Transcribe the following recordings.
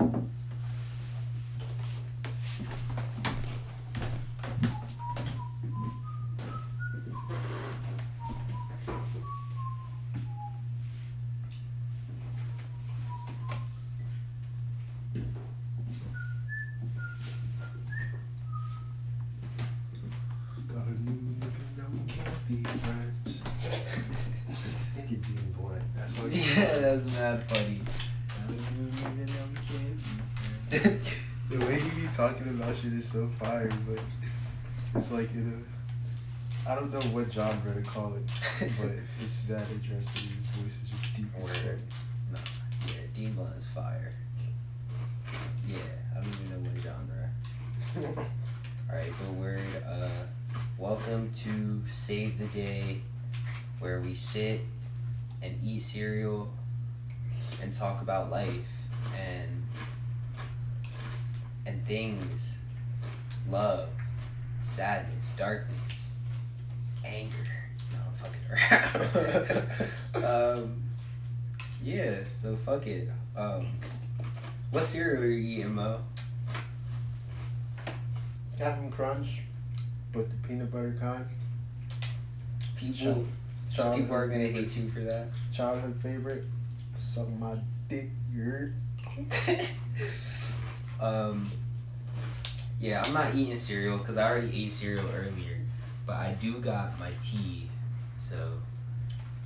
Got a new nigga, no, we can't be friends. I think you're being blunt. That's what Yeah, that's mad funny. The way he be talking about shit is so fire, but it's like in a, I don't know what genre to call it, but it's that interesting. His voice is just deep as fuck. No, yeah, Dean Blunt is fire. Yeah, I don't even know what genre. Alright, good word. Welcome to Save the Day, where we sit and eat cereal and talk about life and things, love, sadness, darkness, anger. No, I'm fucking around. Yeah, so fuck it. What cereal are you eating, Mo? Captain Crunch, but the peanut butter kind. Some people are gonna hate you for that. Childhood favorite. Suck my dick, yer. Yeah, I'm not eating cereal because I already ate cereal earlier, but I do got my tea, so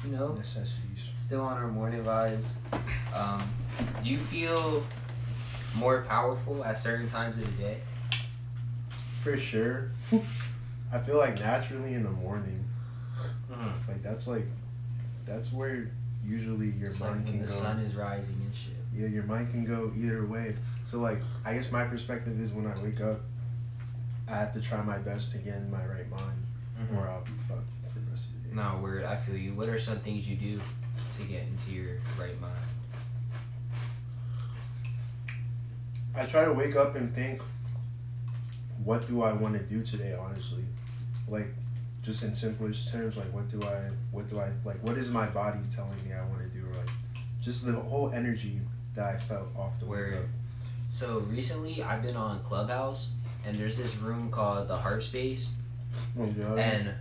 you know, Necessities. still on our morning vibes. Do you feel more powerful at certain times of the day? For sure. I feel like naturally in the morning. Mm-hmm. That's where usually your It's mind like when can the go. sun is rising and shit. Yeah, your mind can go either way. So like, I guess my perspective is when I wake up, I have to try my best to get in my right mind, or I'll be fucked for the rest of the day. No, word, I feel you. What are some things you do to get into your right mind? I try to wake up and think, what do I want to do today, honestly? Like, just in simplest terms, like, what do I, like, what is my body telling me I want to do? Or, like, just the whole energy that I felt off the wake up. So, recently, I've been on Clubhouse, and there's this room called the Heart Space, Oh, yeah. and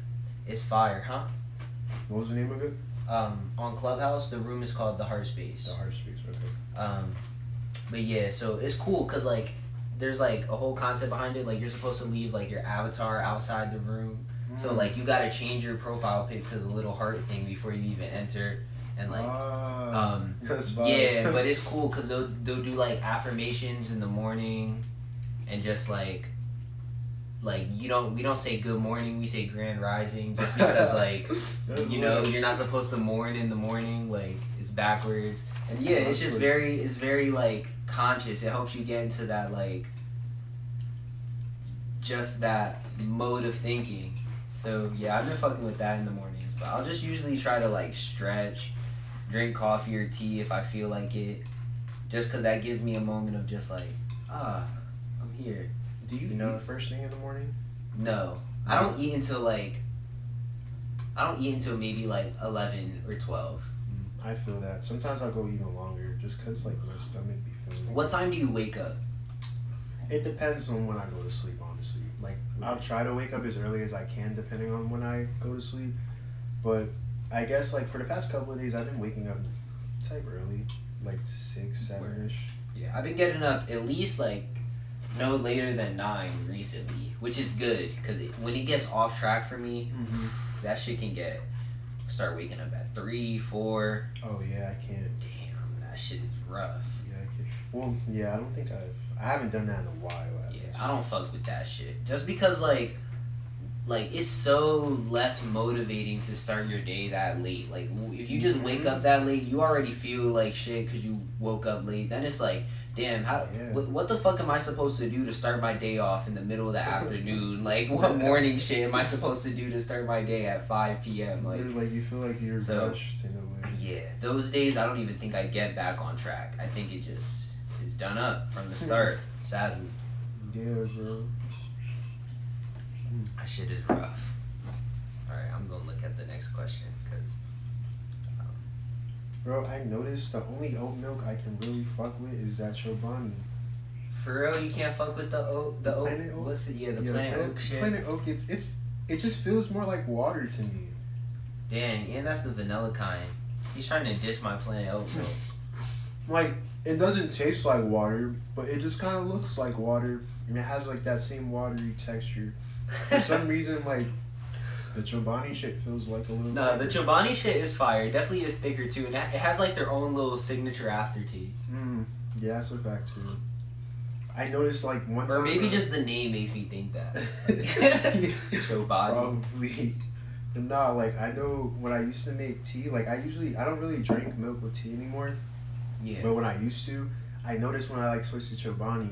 it's fire, huh? What was the name of it? On Clubhouse, the room is called the Heart Space. The Heart Space, okay. But yeah, so it's cool, because, like, there's, like, a whole concept behind it. Like, you're supposed to leave, like, your avatar outside the room. So, like, you gotta change your profile pic to the little heart thing before you even enter. And, like, that's fine. yeah, but it's cool because they'll do, like, affirmations in the morning and just, like, we don't say good morning, we say grand rising just because, like, you know, you're not supposed to mourn in the morning. Like, it's backwards. And, yeah, it's just very, like, conscious. It helps you get into that, like, just that mode of thinking. So, yeah, I've been fucking with that in the mornings. But I'll just usually try to, like, stretch, drink coffee or tea if I feel like it. Just because that gives me a moment of just, like, I'm here. Do you eat first thing in the morning? No. I don't eat until maybe, like, 11 or 12. I feel that. Sometimes I'll go even longer just because, like, my stomach be feeling. What time do you wake up? It depends on when I go to sleep, honestly. Like, I'll try to wake up as early as I can depending on when I go to sleep. But I guess, like, for the past couple of days, I've been waking up type early. Like, 6, 7-ish. Yeah, I've been getting up at least, like, no later than 9 recently, which is good, because when it gets off track for me, that shit can start waking up at 3, 4. Oh, yeah, I can't. Damn, that shit is rough. Yeah, I can't. Well, yeah, I haven't done that in a while. I don't fuck with that shit. Just because, like, it's so less motivating to start your day that late. Like, if you just wake up that late, you already feel like shit because you woke up late. Then it's like, damn, what the fuck am I supposed to do to start my day off in the middle of the afternoon? Like, what morning shit am I supposed to do to start my day at 5 p.m.? Like, you feel like you're rushed in a way. Yeah, those days I don't even think I get back on track. I think it just is done up from the start, sadly. Yeah, bro. That shit is rough. Alright, I'm gonna look at the next question, because Bro, I noticed the only oat milk I can really fuck with is that Chobani. For real, you can't fuck with the oat. The oat. Planet Oat? What's it? Yeah, the Yeah, Planet Oat shit. Planet Oat, it just feels more like water to me. Dang, and that's the vanilla kind. He's trying to dish my Planet Oat milk. Like, it doesn't taste like water, but it just kind of looks like water, and it has like that same watery texture. For some reason, like, the Chobani shit feels like a little. No, the Chobani shit is fire. It definitely is thicker too, and it has like their own little signature aftertaste. Yeah, that's a fact too. I noticed like one time. Or maybe just the name makes me think that. Chobani. Probably. Nah, like I know when I used to make tea, like I don't really drink milk with tea anymore. Yeah. But when I used to, I noticed when I like switched to Chobani,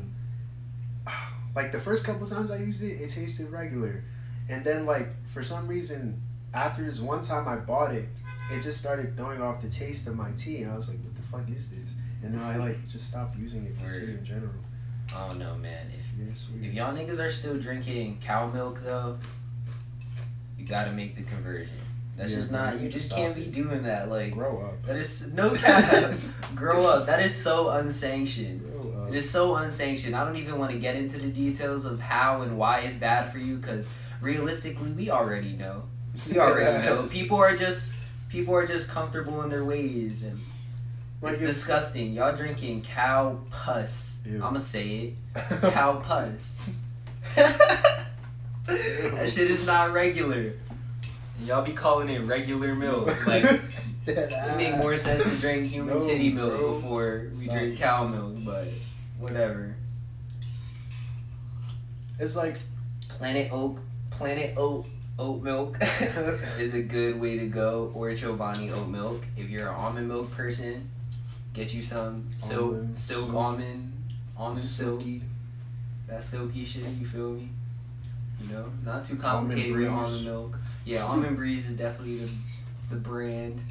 like the first couple times I used it, it tasted regular. And then like for some reason, after this one time I bought it, it just started throwing off the taste of my tea, and I was like, what the fuck is this? And then I like just stopped using it for tea in general. I don't know, man. If y'all niggas are still drinking cow milk though, you gotta make the conversion. That's just not. You just can't be doing that. Like, grow up. That is no cap. Grow up. That is so unsanctioned. Grow up. It is so unsanctioned. I don't even want to get into the details of how and why it's bad for you, because realistically, we already know. We already know. People are just comfortable in their ways, and it's disgusting. Y'all drinking cow pus. Ew. I'ma say it. Cow pus. That shit is not regular. Y'all be calling it regular milk. Like, it make more sense to drink human titty milk before we drink cow milk, but whatever. It's like Planet Oat oat milk is a good way to go, or Chobani oat milk. If you're an almond milk person, get you some almond silk. That silky shit, you feel me? You know, not too complicated with almond milk. Yeah, Almond Breeze is definitely the brand.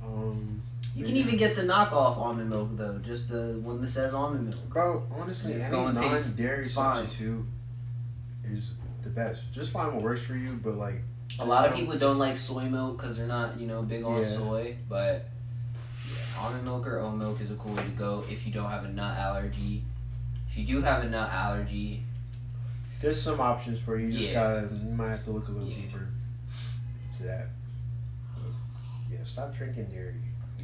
You can even get the knockoff almond milk though, just the one that says almond milk. Bro, honestly, any non-dairy substitute is the best. Just find what works for you, but like a lot of people don't like soy milk because they're not, big on soy. But yeah, almond milk or oat milk is a cool way to go if you don't have a nut allergy. If you do have a nut allergy, there's some options for you. You might have to look a little deeper to that. Yeah, stop drinking dairy.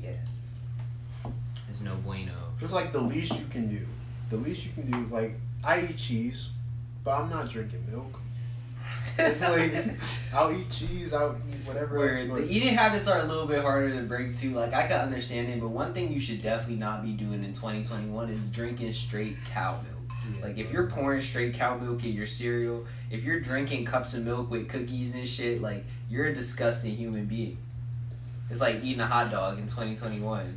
Yeah. There's no bueno. It's like the least you can do. The least you can do, like, I eat cheese, but I'm not drinking milk. It's like, I'll eat cheese, I'll eat whatever else. The eating habits are a little bit harder to break too. Like, I can understand it, but one thing you should definitely not be doing in 2021 is drinking straight cow milk. Yeah, like, if you're pouring straight cow milk in your cereal, if you're drinking cups of milk with cookies and shit, like, you're a disgusting human being. It's like eating a hot dog in 2021.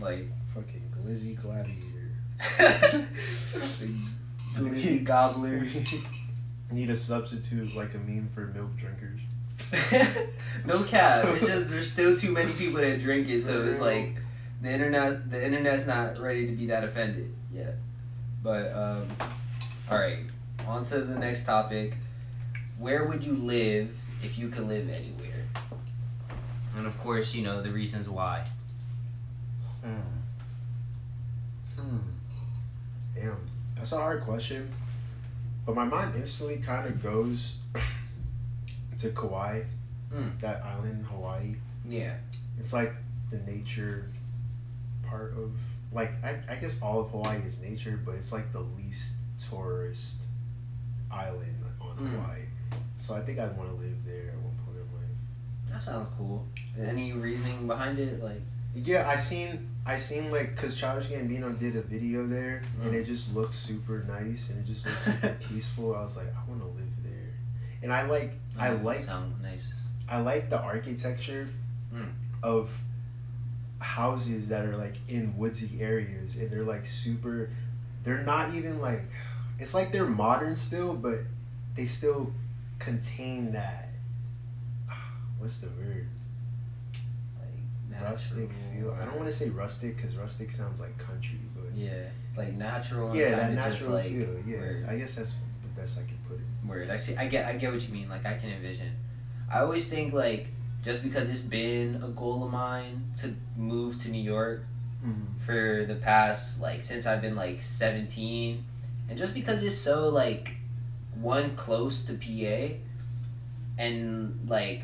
Like, fucking glizzy gladiator. Glizzy gobbler. Need a substitute, like a meme for milk drinkers. No cap. It's just there's still too many people that drink it, so it's like the internet's not ready to be that offended yet. But all right, on to the next topic. Where would you live if you could live anywhere? And of course, the reasons why. Damn, that's a hard question. But my mind instantly kind of goes to Kauai, that island in Hawaii. Yeah. It's like the nature part of, like, I guess all of Hawaii is nature, but it's like the least tourist island on Hawaii. So I think I'd want to live there at one point in life. That sounds cool. Any reasoning behind it? Like, yeah, I seen like, cause Childish Gambino did a video there, and it just looked super nice, and it just looked super peaceful. I was like, I want to live there, and I like sound nice. I like the architecture of houses that are like in woodsy areas, and they're like super. They're not even like, it's like they're modern still, but they still contain that. What's the word? Rustic feel. I don't want to say rustic because rustic sounds like country, but yeah, like natural. Yeah, that natural like, feel. Yeah, word. I guess that's the best I can put it. Word. I see. I get what you mean. Like, I can envision. I always think like just because it's been a goal of mine to move to New York for the past, like, since I've been like 17, and just because it's so like one close to PA, and like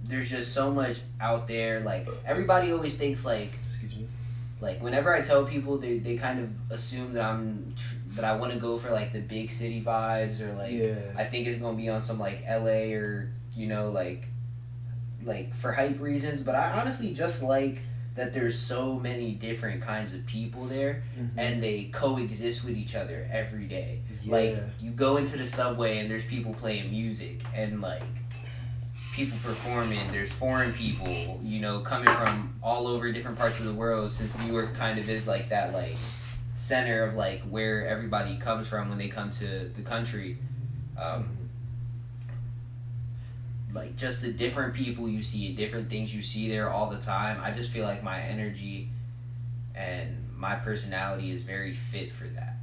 there's just so much out there. Like everybody always thinks like, excuse me, like whenever I tell people, they kind of assume that that I want to go for like the big city vibes, or like I think it's gonna be on some like LA, or you know, like for hype reasons. But I honestly just like that there's so many different kinds of people there, and they coexist with each other every day. Like you go into the subway and there's people playing music, and like people performing. There's foreign people, you know, coming from all over different parts of the world, since New York kind of is like that like center of like where everybody comes from when they come to the country. Like just the different people you see, different things you see there all the time. I just feel like my energy and my personality is very fit for that.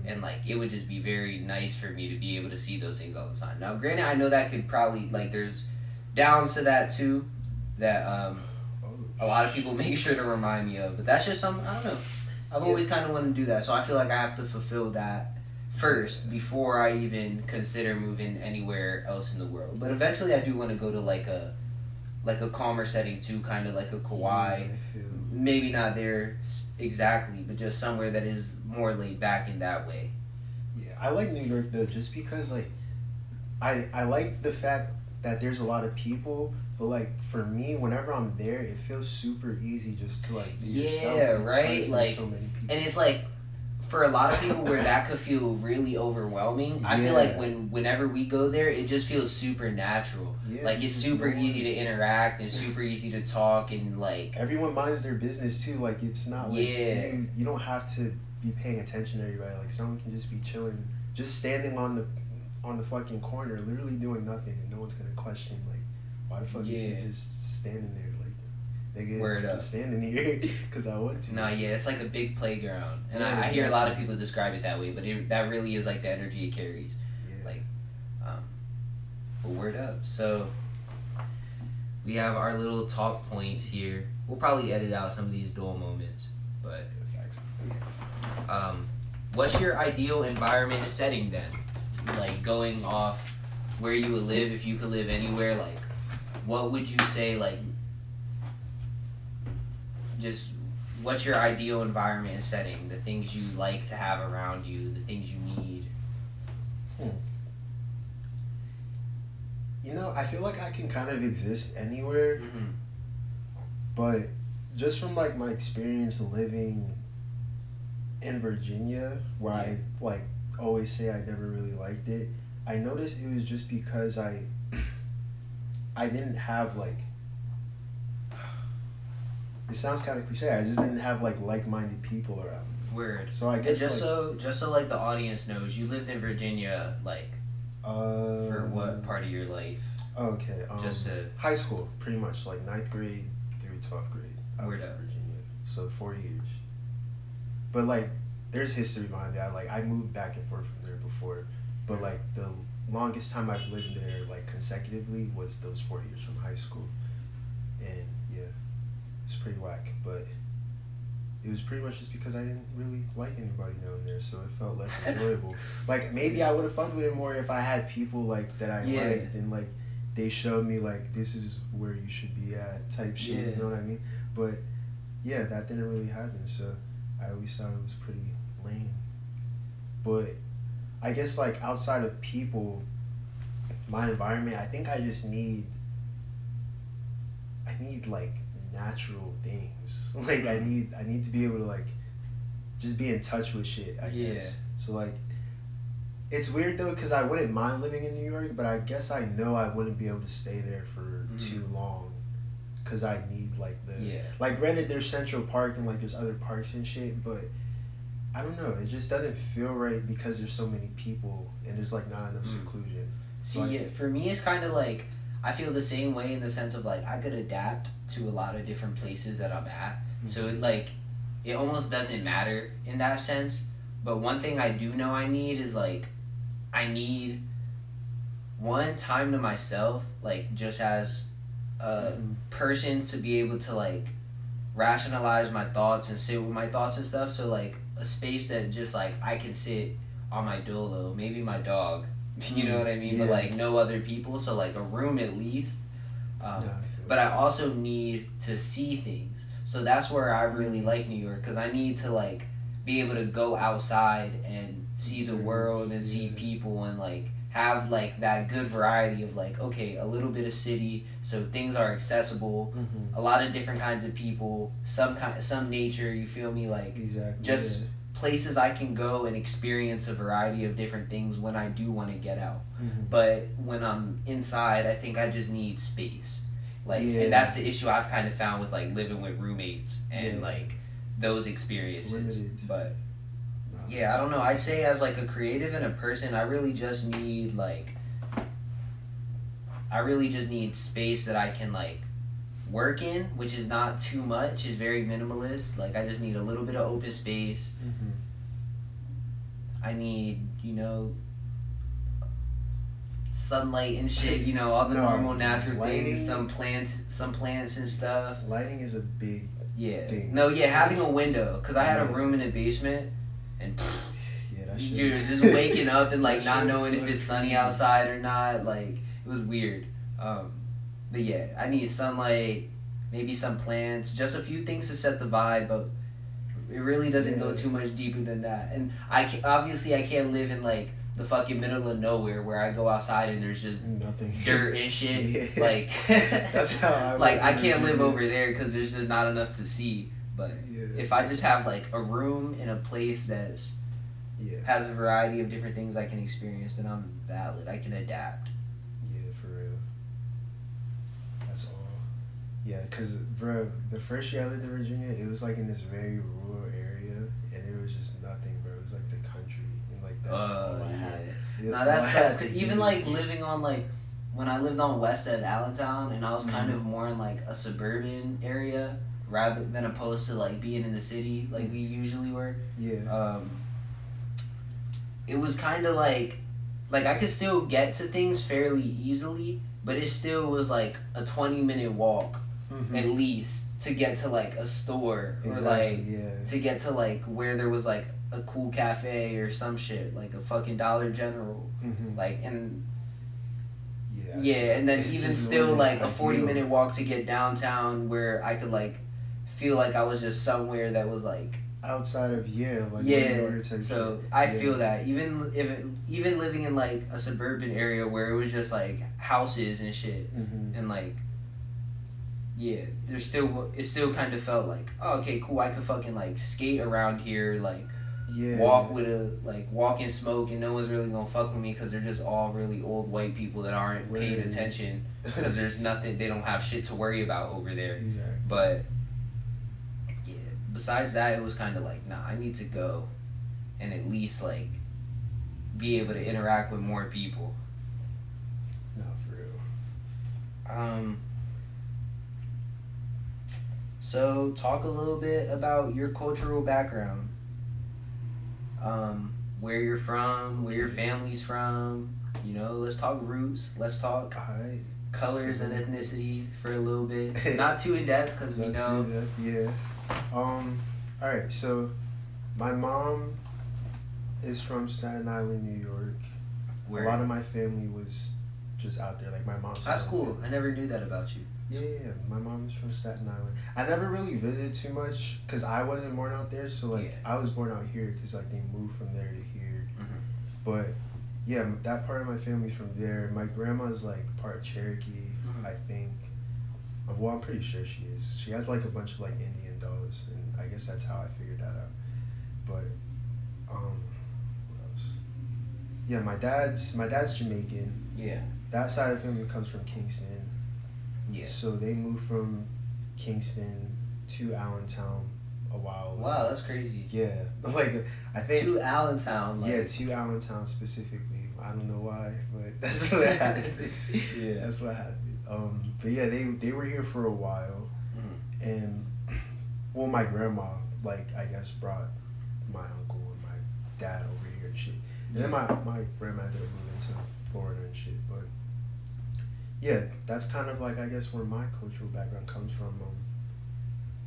And like it would just be very nice for me to be able to see those things all the time. Now granted, I know that could probably, like, there's downs to that too, that a lot of people make sure to remind me of, but that's just something, I don't know, I've always kind of wanted to do that, so I feel like I have to fulfill that first before I even consider moving anywhere else in the world. But eventually I do want to go to like a calmer setting too, kind of like a Kauai. Maybe not there exactly, but just somewhere that is more laid back in that way. Yeah, I like New York though, just because like I like the fact that there's a lot of people, but like for me, whenever I'm there, it feels super easy just to like be yourself. Yeah, right. Like, so many people. And it's like, for a lot of people where that could feel really overwhelming, I feel like whenever we go there, it just feels super natural. Like it's super easy to interact and super easy to talk, and like everyone minds their business too. Like it's not like you don't have to be paying attention to everybody. Like someone can just be chilling, just standing on the fucking corner, literally doing nothing, and no one's gonna question like, why the fuck is he just standing there? Word up. Just standing here because I want to. No, it's like a big playground, and I hear a lot of people describe it that way, but that really is like the energy it carries. Like, but word up. So we have our little talk points here. We'll probably edit out some of these dull moments, but what's your ideal environment and setting then? Like going off where you would live, if you could live anywhere, like what would you say, like just what's your ideal environment and setting, the things you like to have around you, the things you need? You know, I feel like I can kind of exist anywhere, but just from like my experience living in Virginia, where I like always say I never really liked it, I noticed it was just because I didn't have like, it sounds kind of cliche, I just didn't have like-minded people around me. Word. So I guess just so like the audience knows, you lived in Virginia like for what part of your life? Okay. Just to high school, pretty much, like 9th grade through 12th grade. I was in Virginia, so 4 years. But like, there's history behind that. Like, I moved back and forth from there before, but like the longest time I've lived there like consecutively was those 4 years from high school, and it's pretty whack. But it was pretty much just because I didn't really like anybody down there, so it felt less enjoyable. Like maybe I would have fucked with it more if I had people like that I liked, and like they showed me like this is where you should be at type shit. You know what I mean? But that didn't really happen, so I always thought it was pretty lame. But I guess like outside of people, my environment, I think I just need like natural things. Like I need to be able to like just be in touch with shit, I guess. So like it's weird though, because I wouldn't mind living in New York, but I guess I know I wouldn't be able to stay there for too long, because I need like like granted there's Central Park and like there's other parks and shit, but I don't know, it just doesn't feel right because there's so many people and there's like not enough seclusion. See, for me it's kind of like I feel the same way, in the sense of like I could adapt to a lot of different places that I'm at, so it almost doesn't matter in that sense. But one thing I do know I need is like I need time to myself, like just as person to be able to like rationalize my thoughts and sit with my thoughts and stuff. So like a space that just like I can sit on my dolo, maybe my dog, you know what I mean? But like no other people. So like a room at least. But I also need to see things. So that's where I really like New York, because I need to like be able to go outside and see the world and see people and like have like that good variety of like, okay, a little bit of city, so things are accessible, a lot of different kinds of people, some nature, you feel me, like just places I can go and experience a variety of different things when I do want to get out. But when I'm inside, I think I just need space. Like, and that's the issue I've kind of found with like living with roommates and like those experiences. But yeah, I don't know. I'd say as like a creative and a person, I really just need space that I can like work in, which is not too much, is very minimalist. Like I just need a little bit of open space. I need, sunlight and shit, all the normal natural things, some plants and stuff. Lighting is a big thing. Having a window, because I had a room in the basement and you're just waking up and like not knowing if it's sunny outside or not. Like it was weird. But yeah, I need sunlight, maybe some plants, just a few things to set the vibe, but it really doesn't go too much deeper than that. And I can't live in like the fucking middle of nowhere where I go outside and there's just nothing, dirt and shit. Like that's how I like I can't live over there because there's just not enough to see. But if I just have like a room in a place that's has a variety of different things I can experience, then I'm valid. I can adapt. Yeah, for real. That's all. Yeah, because bro, the first year I lived in Virginia, it was like in this very rural area, and it was just nothing, bro. It was like the country. That's all I had. No, that's even like living on like when I lived on West at Allentown, and I was kind of more in like a suburban area rather than opposed to like being in the city like we usually were. It was kind of like I could still get to things fairly easily, but it still was like a 20-minute walk at least to get to like a store or like to get to like where there was like a cool cafe or some shit, like a fucking Dollar General, like, and and then even still like a 40-minute walk to get downtown where I could like feel like I was just somewhere that was like outside of so I feel that even living in like a suburban area where it was just like houses and shit and like it still kind of felt like, oh, okay, cool, I could fucking like skate around here, like walk and smoke, and no one's really gonna fuck with me because they're just all really old white people that aren't paying attention because there's nothing, they don't have shit to worry about over there. But besides that, it was kind of like, nah, I need to go and at least like be able to interact with more people. No, for real. So talk a little bit about your cultural background. Where you're from, where your family's from, let's talk roots, let's talk colors and ethnicity for a little bit. Not too in depth because we know. Alright, so my mom is from Staten Island, New York. A lot of my family was just out there, like my mom's. That's cool. I never knew that about you. Yeah, my mom's from Staten Island. I never really visited too much because I wasn't born out there, so like I was born out here because like they moved from there to here. But yeah, that part of my family's from there. My grandma's like part Cherokee, I think. Well, I'm pretty sure she is. She has like a bunch of like Indian dogs, and I guess that's how I figured that out. But what else? Yeah, my dad's Jamaican. Yeah. That side of the family comes from Kingston. Yeah. So they moved from Kingston to Allentown a while ago. Wow, that's crazy. Yeah. Like, I think... To Allentown. Like... Yeah, to Allentown specifically. I don't know why, but that's what happened. That's what happened. But yeah, they were here for a while. And, well, my grandma, like, I guess brought my uncle and my dad over here and shit. And then my grandma ended up moving to Florida and shit, but... yeah, that's kind of like I guess where my cultural background comes from.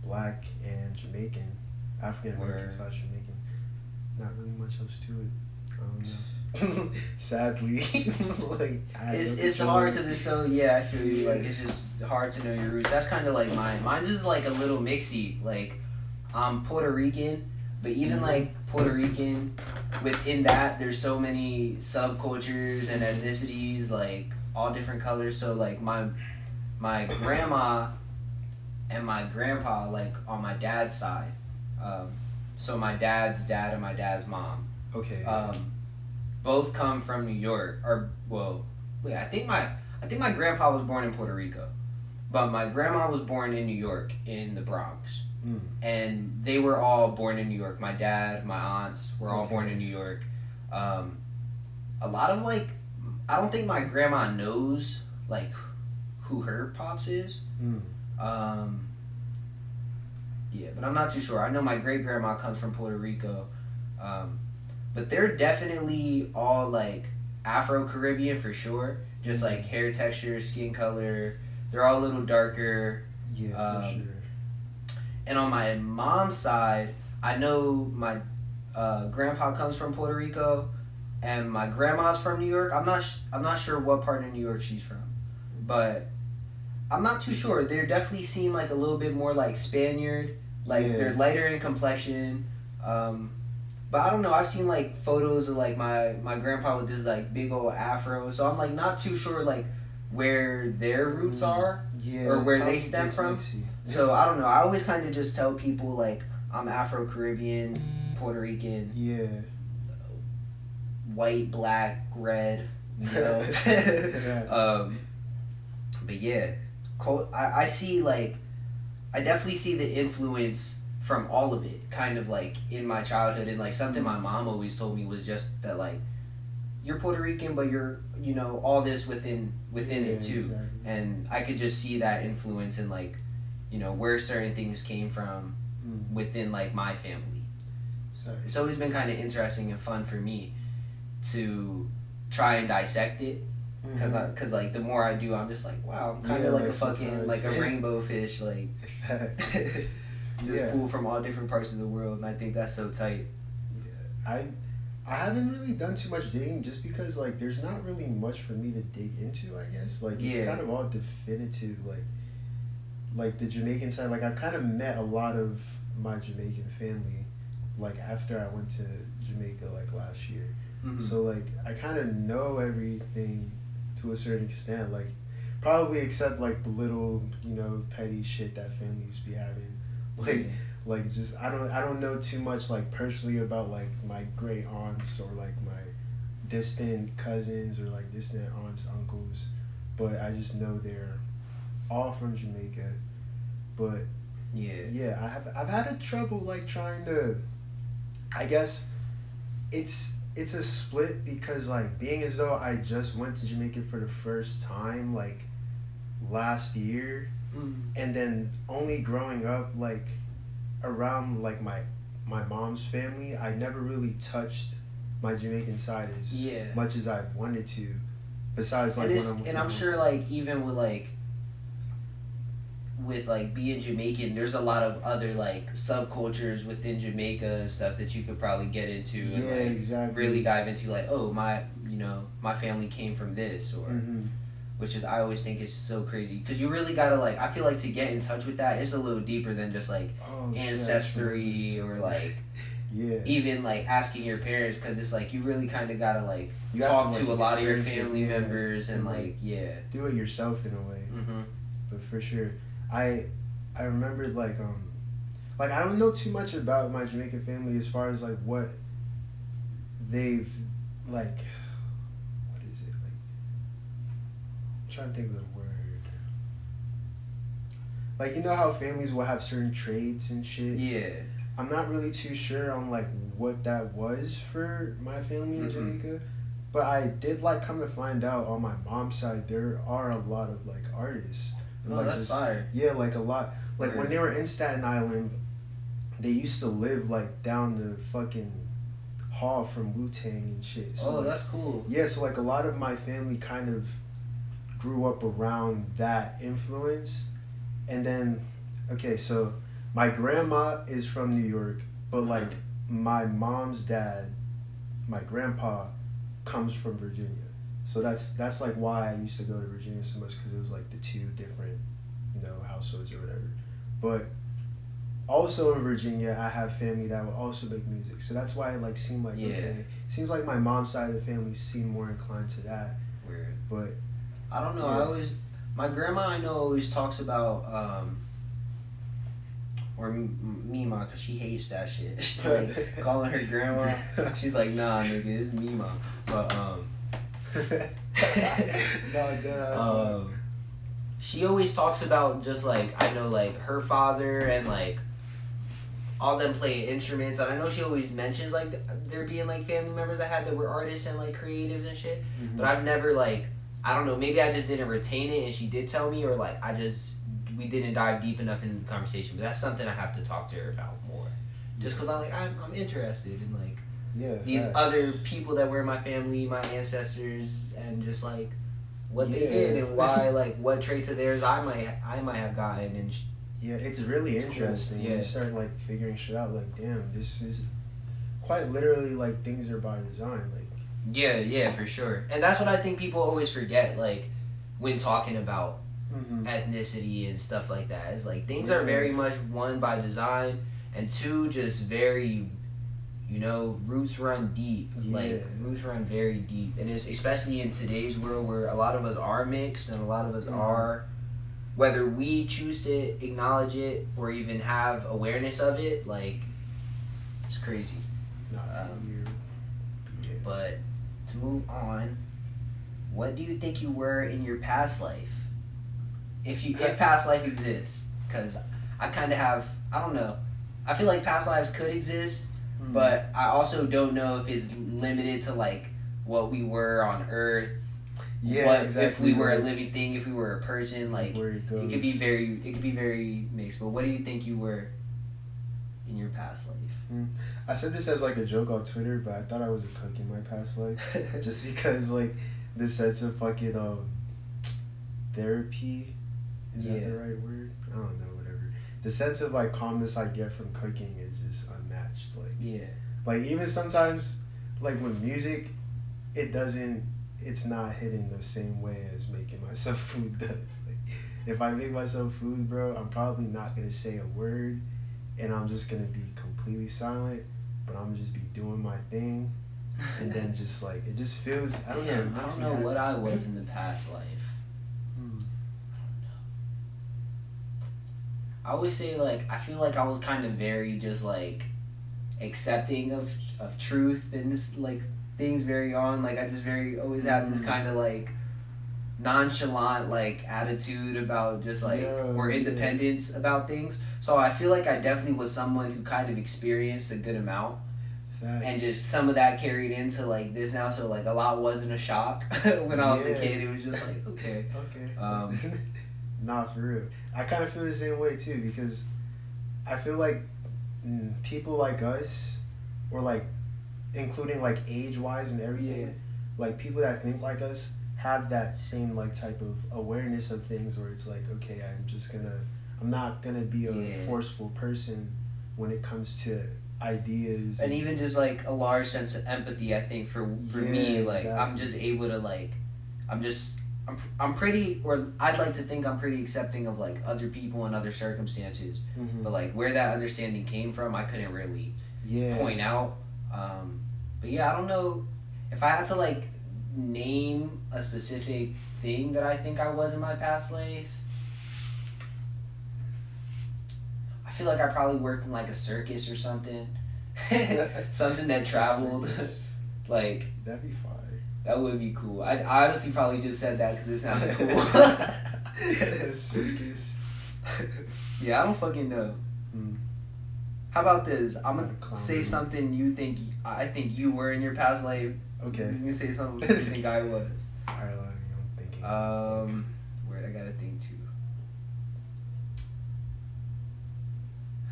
Black and Jamaican, African American slash Jamaican. Not really much else to it. I don't know. Sadly, like it's hard because it's so I feel you. Like it's just hard to know your roots. That's kind of like mine. Mine's is like a little mixy. Like I'm Puerto Rican, but even like Puerto Rican, within that there's so many subcultures and ethnicities, like all different colors. So like my grandma and my grandpa, like on my dad's side, so my dad's dad and my dad's mom, okay, both come from New York. Or well, wait, I think my grandpa was born in Puerto Rico, but my grandma was born in New York in the Bronx, and they were all born in New York. My dad, my aunts were all born in New York. A lot of like, I don't think my grandma knows like who her pops is. Yeah, but I'm not too sure. I know my great grandma comes from Puerto Rico, but they're definitely all like Afro Caribbean for sure. Just like hair texture, skin color, they're all a little darker. Yeah, for sure. And on my mom's side, I know my grandpa comes from Puerto Rico, and my grandma's from New York. I'm not sure what part of New York she's from, but I'm not too sure. They definitely seem like a little bit more like Spaniard. Like they're lighter in complexion. But I don't know. I've seen like photos of like my grandpa with this like big old afro. So I'm like not too sure like where their roots are or where they stem from. So I don't know. I always kind of just tell people like I'm Afro Caribbean, Puerto Rican. Yeah. White, black, red. You know. But yeah. I see like I definitely see the influence from all of it kind of like in my childhood, and like something my mom always told me was just that like you're Puerto Rican but you're all this within it too. Exactly. And I could just see that influence in like where certain things came from within like my family. It's always been kind of interesting and fun for me to try and dissect it. Cause like the more I do, I'm just like, wow, I'm kind of like a fucking like a rainbow fish, like just pulled from all different parts of the world, and I think that's so tight. Yeah, I haven't really done too much digging just because like there's not really much for me to dig into. I guess like it's kind of all definitive, like the Jamaican side. Like I've kind of met a lot of my Jamaican family, like after I went to Jamaica like last year. So like I kind of know everything to a certain extent, like probably except like the little petty shit that families be having, like just I don't know too much like personally about like my great aunts or like my distant cousins or like distant aunts, uncles, but I just know they're all from Jamaica. But I've had a trouble like trying to, I guess it's a split because like being as though I just went to Jamaica for the first time like last year, and then only growing up like around like my mom's family, I never really touched my Jamaican side as much as I wanted to. Besides like when I'm sure like even with like being Jamaican, there's a lot of other like subcultures within Jamaica and stuff that you could probably get into and like really dive into, like my family came from this, or which is I always think is so crazy because you really gotta like I feel like to get in touch with that it's a little deeper than just like ancestry or like even like asking your parents, because it's like you really kind of gotta like talk to a lot of your family members and like do it yourself in a way. But for sure I remember like I don't know too much about my Jamaican family as far as like what they've like, what is it like, I'm trying to think of the word, like how families will have certain traits and shit. I'm not really too sure on like what that was for my family in Jamaica, but I did like come to find out on my mom's side there are a lot of like artists. And, like, that's fire. Yeah, like a lot. Like when they were in Staten Island, they used to live like down the fucking hall from Wu-Tang and shit. So, that's cool. Yeah, so like a lot of my family kind of grew up around that influence. And then, okay, so my grandma is from New York, but like my mom's dad, my grandpa, comes from Virginia. So that's like why I used to go to Virginia so much, because it was like the two different, households or whatever. But also in Virginia, I have family that will also make music. So that's why it like seemed like okay, seems like my mom's side of the family seemed more inclined to that. Weird. But I don't know. My grandma I know always talks about or Mima, because she hates that shit. She's like calling her grandma. She's like, nah, nigga, it's Mima. But she always talks about just like, I know like her father and like all them playing instruments, and I know she always mentions like there being like family members I had that were artists and like creatives and shit. Mm-hmm. But I've never like, I don't know, maybe I just didn't retain it and she did tell me, or like we didn't dive deep enough into the conversation. But that's something I have to talk to her about more, just because I'm interested in like these other people that were in my family, my ancestors, and just like what they did and why, like what traits of theirs I might have gotten. And it's really interesting. Cool. Yeah, you start like figuring shit out. Like, damn, this is quite literally like things are by design. Like, yeah, for sure. And that's what I think people always forget, like when talking about ethnicity and stuff like that. Is like things are very much one by design, and two just very, roots run deep. Like roots run very deep, and it's especially in today's world where a lot of us are mixed and a lot of us are. Whether we choose to acknowledge it or even have awareness of it, like, it's crazy. But to move on, what do you think you were in your past life? If past life exists, because I kind of have, I don't know. I feel like past lives could exist, but I also don't know if it's limited to like what we were on Earth. Yeah, exactly. If we were a living thing, if we were a person, like it could be very mixed. But what do you think you were in your past life? I said this as like a joke on Twitter, but I thought I was a cook in my past life, just because like the sense of fucking therapy, is that the right word? I don't know, whatever. The sense of like calmness I get from cooking is just unmatched. Like even sometimes, like with music, it's not hitting the same way as making myself food does. Like, if I make myself food, bro, I'm probably not gonna say a word, and I'm just gonna be completely silent, but I'm just be doing my thing, and then just like it just feels. I don't know. I don't know what I was in the past life. I don't know. I always say like I feel like I was kind of very just like accepting of truth and this like. Things very on, like I just always have this kind of like nonchalant like attitude about just like or independence about things. So I feel like I definitely was someone who kind of experienced a good amount. Facts. And just some of that carried into like this now. So like a lot wasn't a shock when I was a kid. It was just like okay. Nah, for real. I kind of feel the same way too, because I feel like people like us, or like including like age-wise and everything, like people that think like us have that same like type of awareness of things where it's like, okay, I'm not gonna be a forceful person when it comes to ideas and even just like a large sense of empathy. I think for me, like exactly. I'm just able to like I'm pretty, or I'd like to think I'm pretty accepting of like other people and other circumstances, but like where that understanding came from I couldn't really point out. But I don't know if I had to like name a specific thing that I think I was in my past life. I feel like I probably worked in like a circus or something. Something that traveled. Like that'd be fire. That would be cool. I honestly probably just said that because it sounded cool. A circus. I don't fucking know. How about this? I'm gonna say something I think you were in your past life. Okay. You can say something you think I was. Alright, I'm thinking. Where I gotta think too.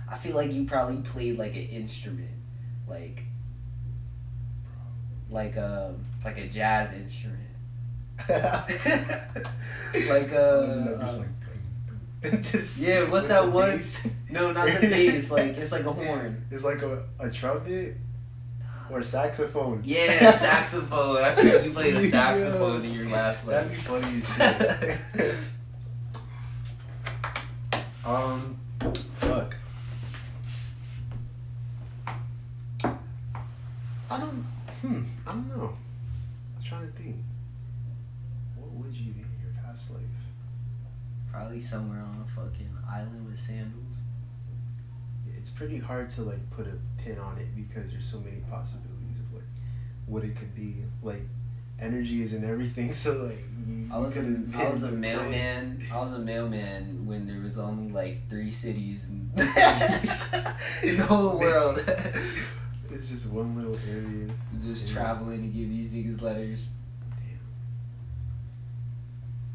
I feel like you probably played like an instrument, like a jazz instrument. Like just yeah, what's that one? Bass? No, not the bass. Like it's like a horn. It's like a trumpet or saxophone. Yeah, saxophone. I think you played a saxophone in your last one. That'd be funny as shit. Fuck. I don't know. I'm trying to think. What would you be in your past life? Probably somewhere on a fucking island with sandals. It's pretty hard to like put a pin on it because there's so many possibilities of like what it could be. Like energy is in everything, so like I was a mailman. I was a mailman when there was only like 3 cities in the whole world. It's just one little area. Just traveling to give these niggas letters. Damn.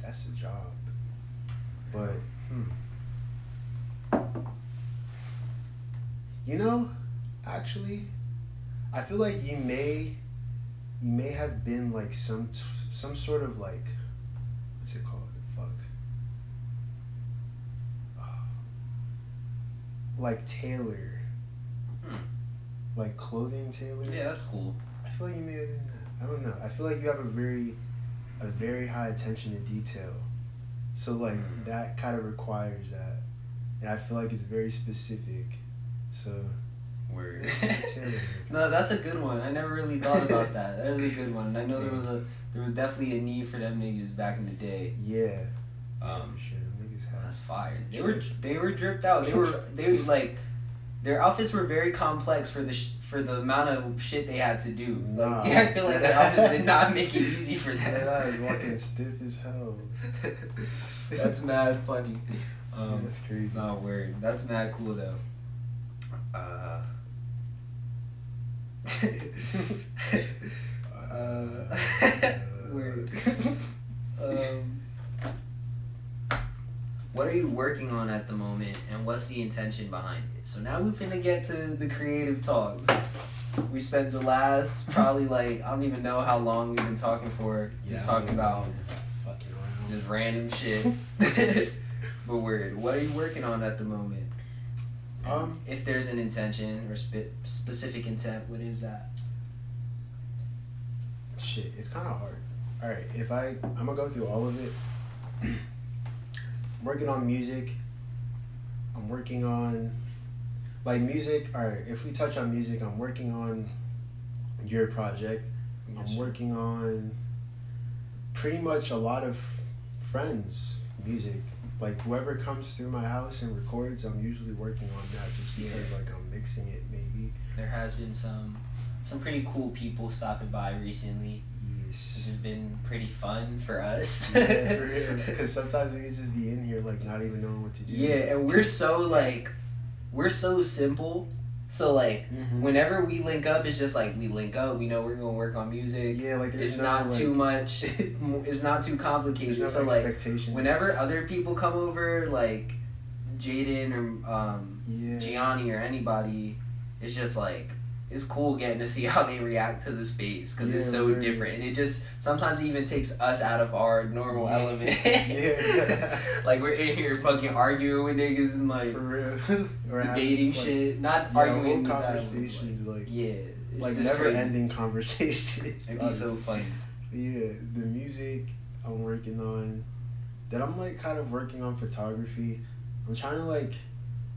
That's a job. But you know, actually, I feel like you may have been like some sort of like, what's it called? Fuck. Like tailor. Like clothing tailor. Yeah, that's cool. I feel like you may have been that. I don't know. I feel like you have a very high attention to detail. So like that kind of requires that, and I feel like it's very specific. So. Word. No, that's a good one. I never really thought about that. That is a good one. I know there was definitely a need for them niggas back in the day. Yeah. For sure. Niggas had. That's fire. They were dripped out. They were like, their outfits were very complex for the amount of shit they had to do. Like, yeah, I feel like their outfits did not make it easy for them. That I was walking stiff as hell. That's mad funny. Yeah, that's crazy. Not weird. That's mad cool though. Weird. What are you working on at the moment, and what's the intention behind it? So now we finna get to the creative talks. We spent the last probably like I don't even know how long we've been talking for. Just talking about fucking around. Just random shit. But weird. What are you working on at the moment? If there's an intention or specific intent, what is that? Shit, it's kind of hard. All right, I'm gonna go through all of it. I'm working on music. I'm working on like music. All right, if we touch on music, I'm working on your project. I'm working on pretty much a lot of friends' music. Like whoever comes through my house and records, I'm usually working on that just because like I'm mixing it maybe. There has been some pretty cool people stopping by recently. Yes. Which has been pretty fun for us. Yeah, for real. Because sometimes they can just be in here like not even knowing what to do. Yeah, and we're so simple. So like whenever we link up, it's just like we link up. We know we're gonna work on music. Yeah, like it's not too much. It's not too complicated. No so like whenever other people come over, like Jaden or Gianni or anybody, it's just like it's cool getting to see how they react to the space because it's so different, and it just sometimes even takes us out of our normal element. Like we're in here fucking arguing with niggas and like for real. debating shit, not arguing. Conversations like it's like just never crazy. Ending conversations. It'd be so funny. Yeah, the music I'm working on, that I'm like kind of working on photography. I'm trying to like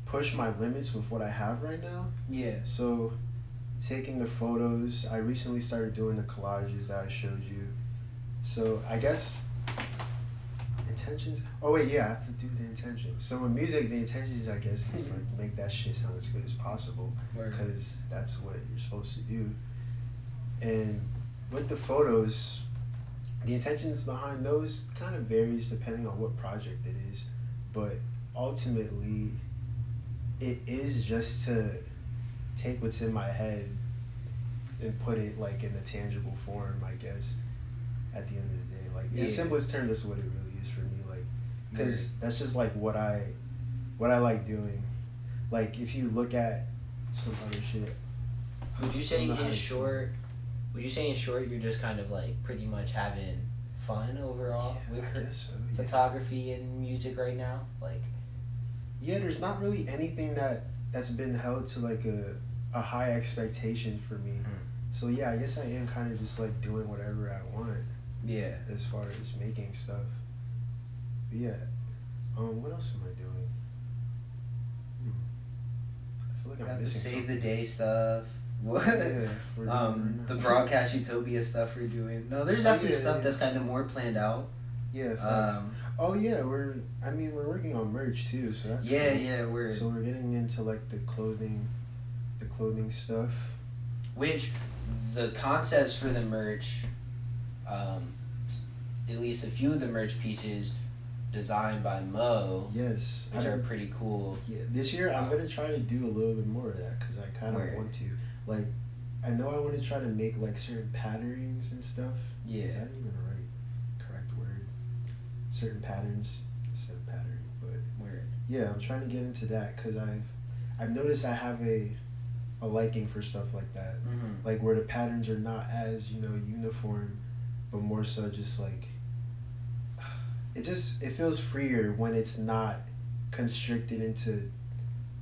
push my limits with what I have right now. Yeah. So taking the photos, I recently started doing the collages that I showed you. So I guess intentions. Oh wait, yeah, I have to do the intentions. So with music, the intentions I guess is like make that shit sound as good as possible because that's what you're supposed to do. And with the photos, the intentions behind those kind of varies depending on what project it is, but ultimately, it is just to take what's in my head and put it like in a tangible form, I guess, at the end of the day. Like in simplest terms, that's what it really is for me. Like, because that's just like what I like doing. Like if you look at some other shit. Would you say in short you're just kind of like pretty much having fun overall with I guess so, yeah. photography and music right now? Like, yeah, there's not really anything that's been held to like a high expectation for me. So yeah, I guess I am kind of just like doing whatever I want. Yeah. As far as making stuff. But yeah. What else am I doing? I feel like I'm Got the missing Save something. the Day stuff. What? Yeah, we're doing right The now. Broadcast Utopia stuff we're doing. No, there's definitely yeah, stuff yeah. that's kind of more planned out. Yeah. Facts. Oh yeah, we're working on merch too, so that's Yeah, cool. yeah, we're So we're getting into like the clothing stuff. which the concepts for the merch, at least a few of the merch pieces, designed by Mo, Yes. which are pretty cool. Yeah, this year I'm gonna try to do a little bit more of that because I kind of Word. want to. Like, I know I want to try to make like certain patterns and stuff. Yeah. Is that even the correct word? Certain patterns instead of pattern, but Word. yeah, I'm trying to get into that because I've noticed I have a liking for stuff like that, like where the patterns are not as uniform, but more so just like it feels freer when it's not constricted into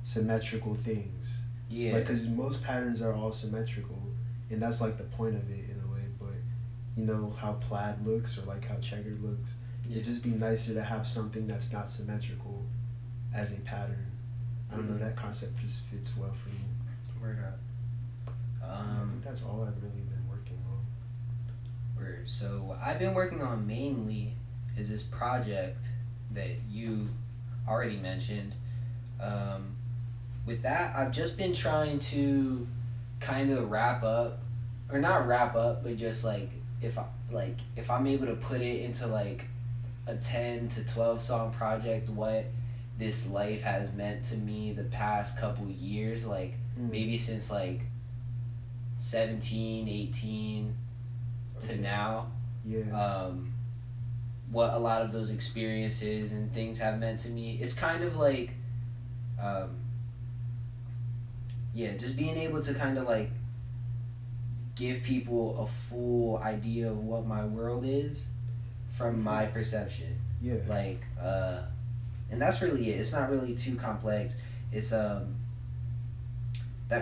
symmetrical things. Yeah. Like, because most patterns are all symmetrical, and that's like the point of it in a way. But you know how plaid looks or like how checkered looks. Yeah. It'd just be nicer to have something that's not symmetrical as a pattern. I don't know, that concept just fits well for me. Word up. I think that's all I've really been working on. Word. So what I've been working on mainly is this project that you already mentioned. With that, I've just been trying to kind of wrap up, or not wrap up, but just like if I'm able to put it into like a 10 to 12 song project, what this life has meant to me the past couple years, like maybe since like 17, 18 to now. Yeah. What a lot of those experiences and things have meant to me. It's kind of like, just being able to kind of like give people a full idea of what my world is from my perception. Yeah. Like, and that's really it. It's not really too complex. It's that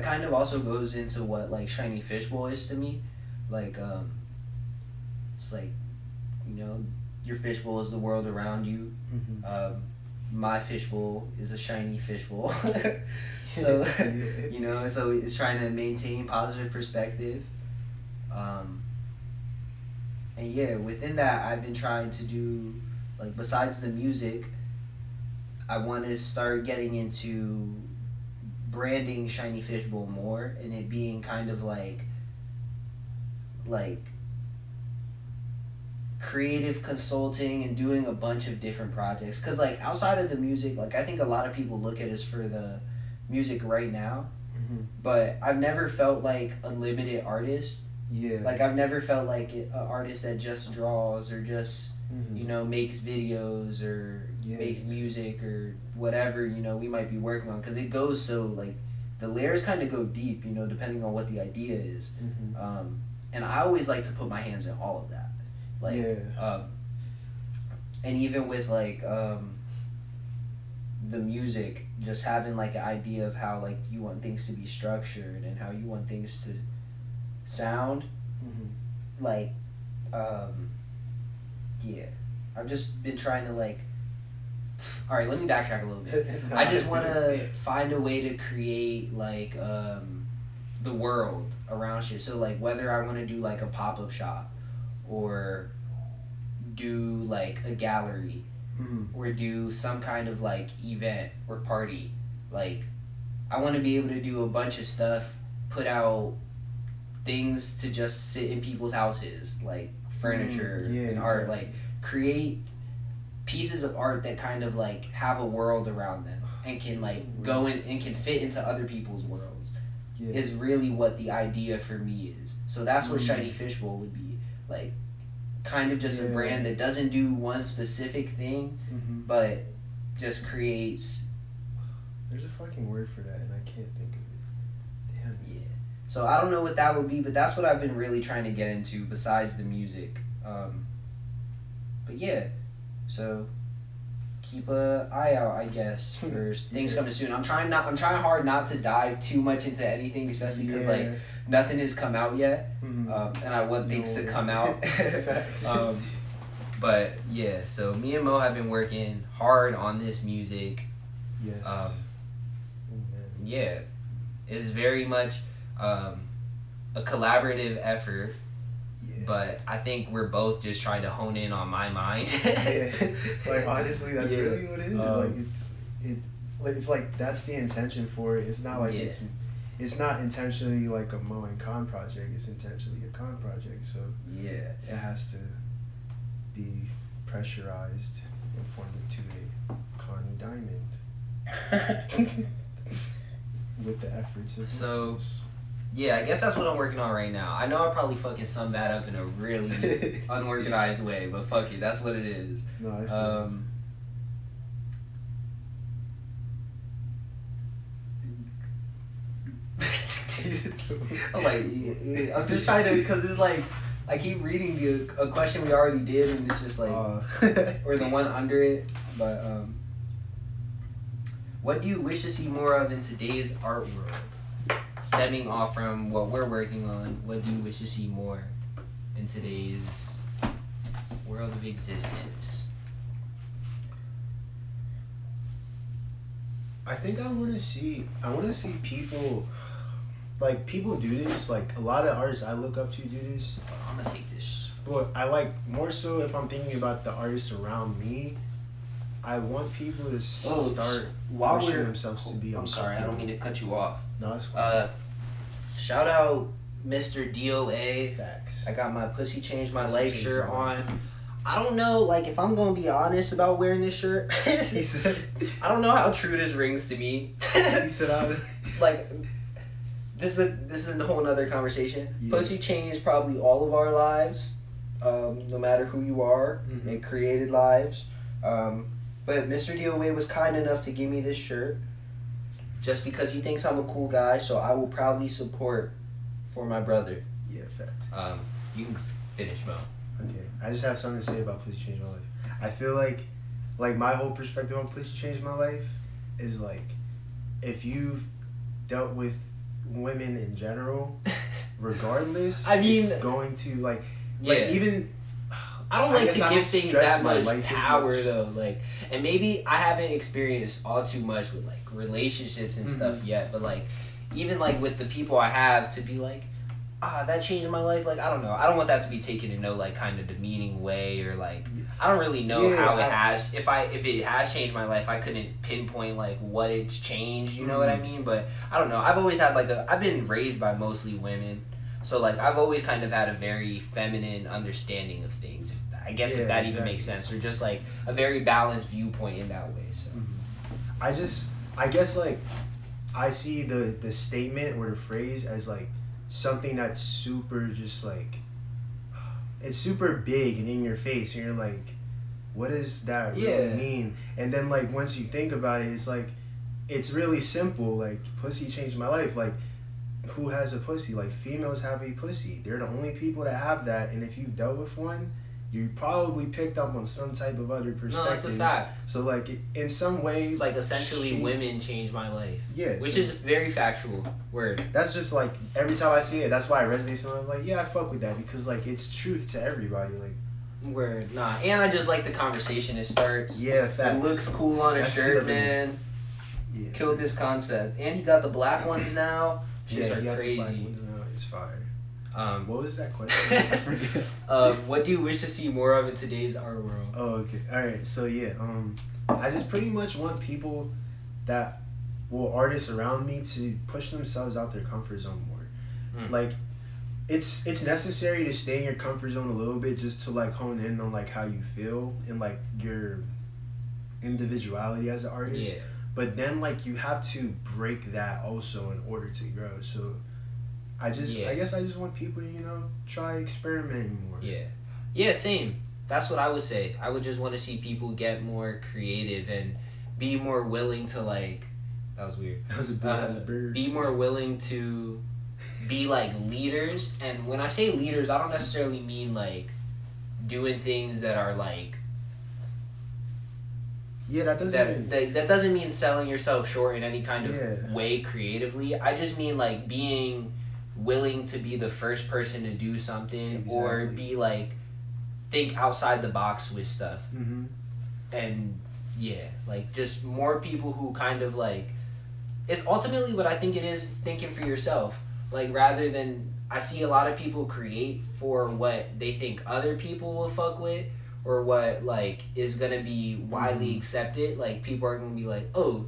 kind of also goes into what like Shiny Fishbowl is to me. Like, it's like, your fishbowl is the world around you. My fishbowl is a shiny fishbowl. So, so it's trying to maintain positive perspective. And yeah, within that, I've been trying to do, like, besides the music, I want to start getting into branding Shiny Fishbowl more, and it being kind of like creative consulting and doing a bunch of different projects. Because like outside of the music, like I think a lot of people look at us for the music right now, but I've never felt like a limited artist. Yeah. Like I've never felt like an artist that just draws or just makes videos or makes music or whatever we might be working on, because it goes so like the layers kind of go deep depending on what the idea is. And I always like to put my hands in all of that. Like, and even with like the music, just having like an idea of how like you want things to be structured and how you want things to sound. Like, I've just been trying to like. All right, let me backtrack a little bit. I just want to find a way to create like the world around shit. So like whether I want to do like a pop-up shop, or do like a gallery, or do some kind of like event or party, like I want to be able to do a bunch of stuff, put out things to just sit in people's houses, like furniture and art, like create pieces of art that kind of like have a world around them and can like go in and can fit into other people's worlds, is really what the idea for me is. So that's what Shiny Fishbowl would be like, kind of just a brand that doesn't do one specific thing, but just creates. There's a fucking word for that and I can't think of it. Damn. Yeah. So I don't know what that would be, but that's what I've been really trying to get into besides the music. But yeah, so keep a eye out, I guess, for things coming soon. I'm trying hard not to dive too much into anything, especially because like nothing has come out yet, and I want things to come out. But yeah, so me and Mo have been working hard on this music. Yes. Yeah, it's very much a collaborative effort. Yeah. But I think we're both just trying to hone in on my mind. Yeah, like honestly, that's really what it is. Like that's the intention for it. It's not like it's not intentionally like a Mo and Con project. It's intentionally a Con project. So yeah, it has to be pressurized and formed into a Connie Diamond with the efforts of yeah, I guess that's what I'm working on right now. I know I probably fucking summed that up in a really unorganized way, but fuck it, that's what it is. No, I'm just trying to, because it's like I keep reading a question we already did, and it's just like or the one under it. But what do you wish to see more of in today's art world? Stemming off from what we're working on, what do you wish to see more in today's world of existence? I think I want to see people, like, people do this, like, a lot of artists I look up to do this. I'm gonna take this. But I like, more so if I'm thinking about the artists around me, I want people to start pushing themselves to be. I'm sorry, I don't mean to cut you off. No, it's fine. Shout out Mr. DOA. Facts. I got my Pussy Changed My Life shirt on. I don't know, like, if I'm gonna be honest about wearing this shirt, He said, I don't know how true this rings to me. he said, like, this is a whole nother conversation. Yeah. Pussy changed probably all of our lives, no matter who you are. It created lives. But Mr. DOA was kind enough to give me this shirt just because he thinks I'm a cool guy, so I will proudly support for my brother. Yeah, facts. You can finish, Mo. Okay, I just have something to say about Pussy Changed My Life. I feel like my whole perspective on Pussy Changed My Life is like, if you've dealt with women in general, regardless, I mean, it's going to even. I don't like to give things that much power though, like, and maybe I haven't experienced all too much with like relationships and stuff yet, but like, even like with the people I have, to be like, that changed my life, like, I don't know, I don't want that to be taken in no like kind of demeaning way, or like, I don't really know how it has, if it has changed my life, I couldn't pinpoint like what it's changed, you know what I mean, but I don't know, I've always had like I've been raised by mostly women, so like I've always kind of had a very feminine understanding of things, I guess, if that even makes sense, or just like a very balanced viewpoint in that way. So I guess like I see the statement or the phrase as like something that's super, just like, it's super big and in your face, and you're like, what does that really mean? And then like once you think about it, it's like, it's really simple. Like, pussy changed my life. Like, who has a pussy? Like, females have a pussy. They're the only people that have that, and if you've dealt with one, you probably picked up on some type of other perspective. No, that's a fact. So like, in some ways, it's like essentially women changed my life. Yeah, which is very factual word. That's just like, every time I see it, that's why it resonates. So I'm like, yeah, I fuck with that, because like it's truth to everybody. Like, word, nah, and I just like the conversation it starts. Yeah, facts. It looks cool on a shirt, man. Yeah. Killed this concept, and he got the black ones now. Shits are crazy. The black ones now. It's fire. What was that question? I forget. What do you wish to see more of in today's art world? Oh, okay. Alright, so yeah, I just pretty much want people artists around me to push themselves out their comfort zone more. Like, it's necessary to stay in your comfort zone a little bit, just to like hone in on like how you feel and like your individuality as an artist. Yeah. But then like you have to break that also in order to grow. So I guess I just want people to, try experimenting more. Yeah. Yeah, same. That's what I would say. I would just want to see people get more creative and be more willing to like, that was weird. That was a bird. Be more willing to be like leaders. And when I say leaders, I don't necessarily mean like doing things that are like. Yeah, that doesn't that doesn't mean selling yourself short in any kind of Yeah. way creatively. I just mean like being willing to be the first person to do something or Exactly. be like think outside the box with stuff. Mm-hmm. And yeah, like just more people who kind of like it's ultimately what I think it is, thinking for yourself. Like rather than I see a lot of people create for what they think other people will fuck with or what like is gonna be widely accepted. Like people are gonna be like, oh,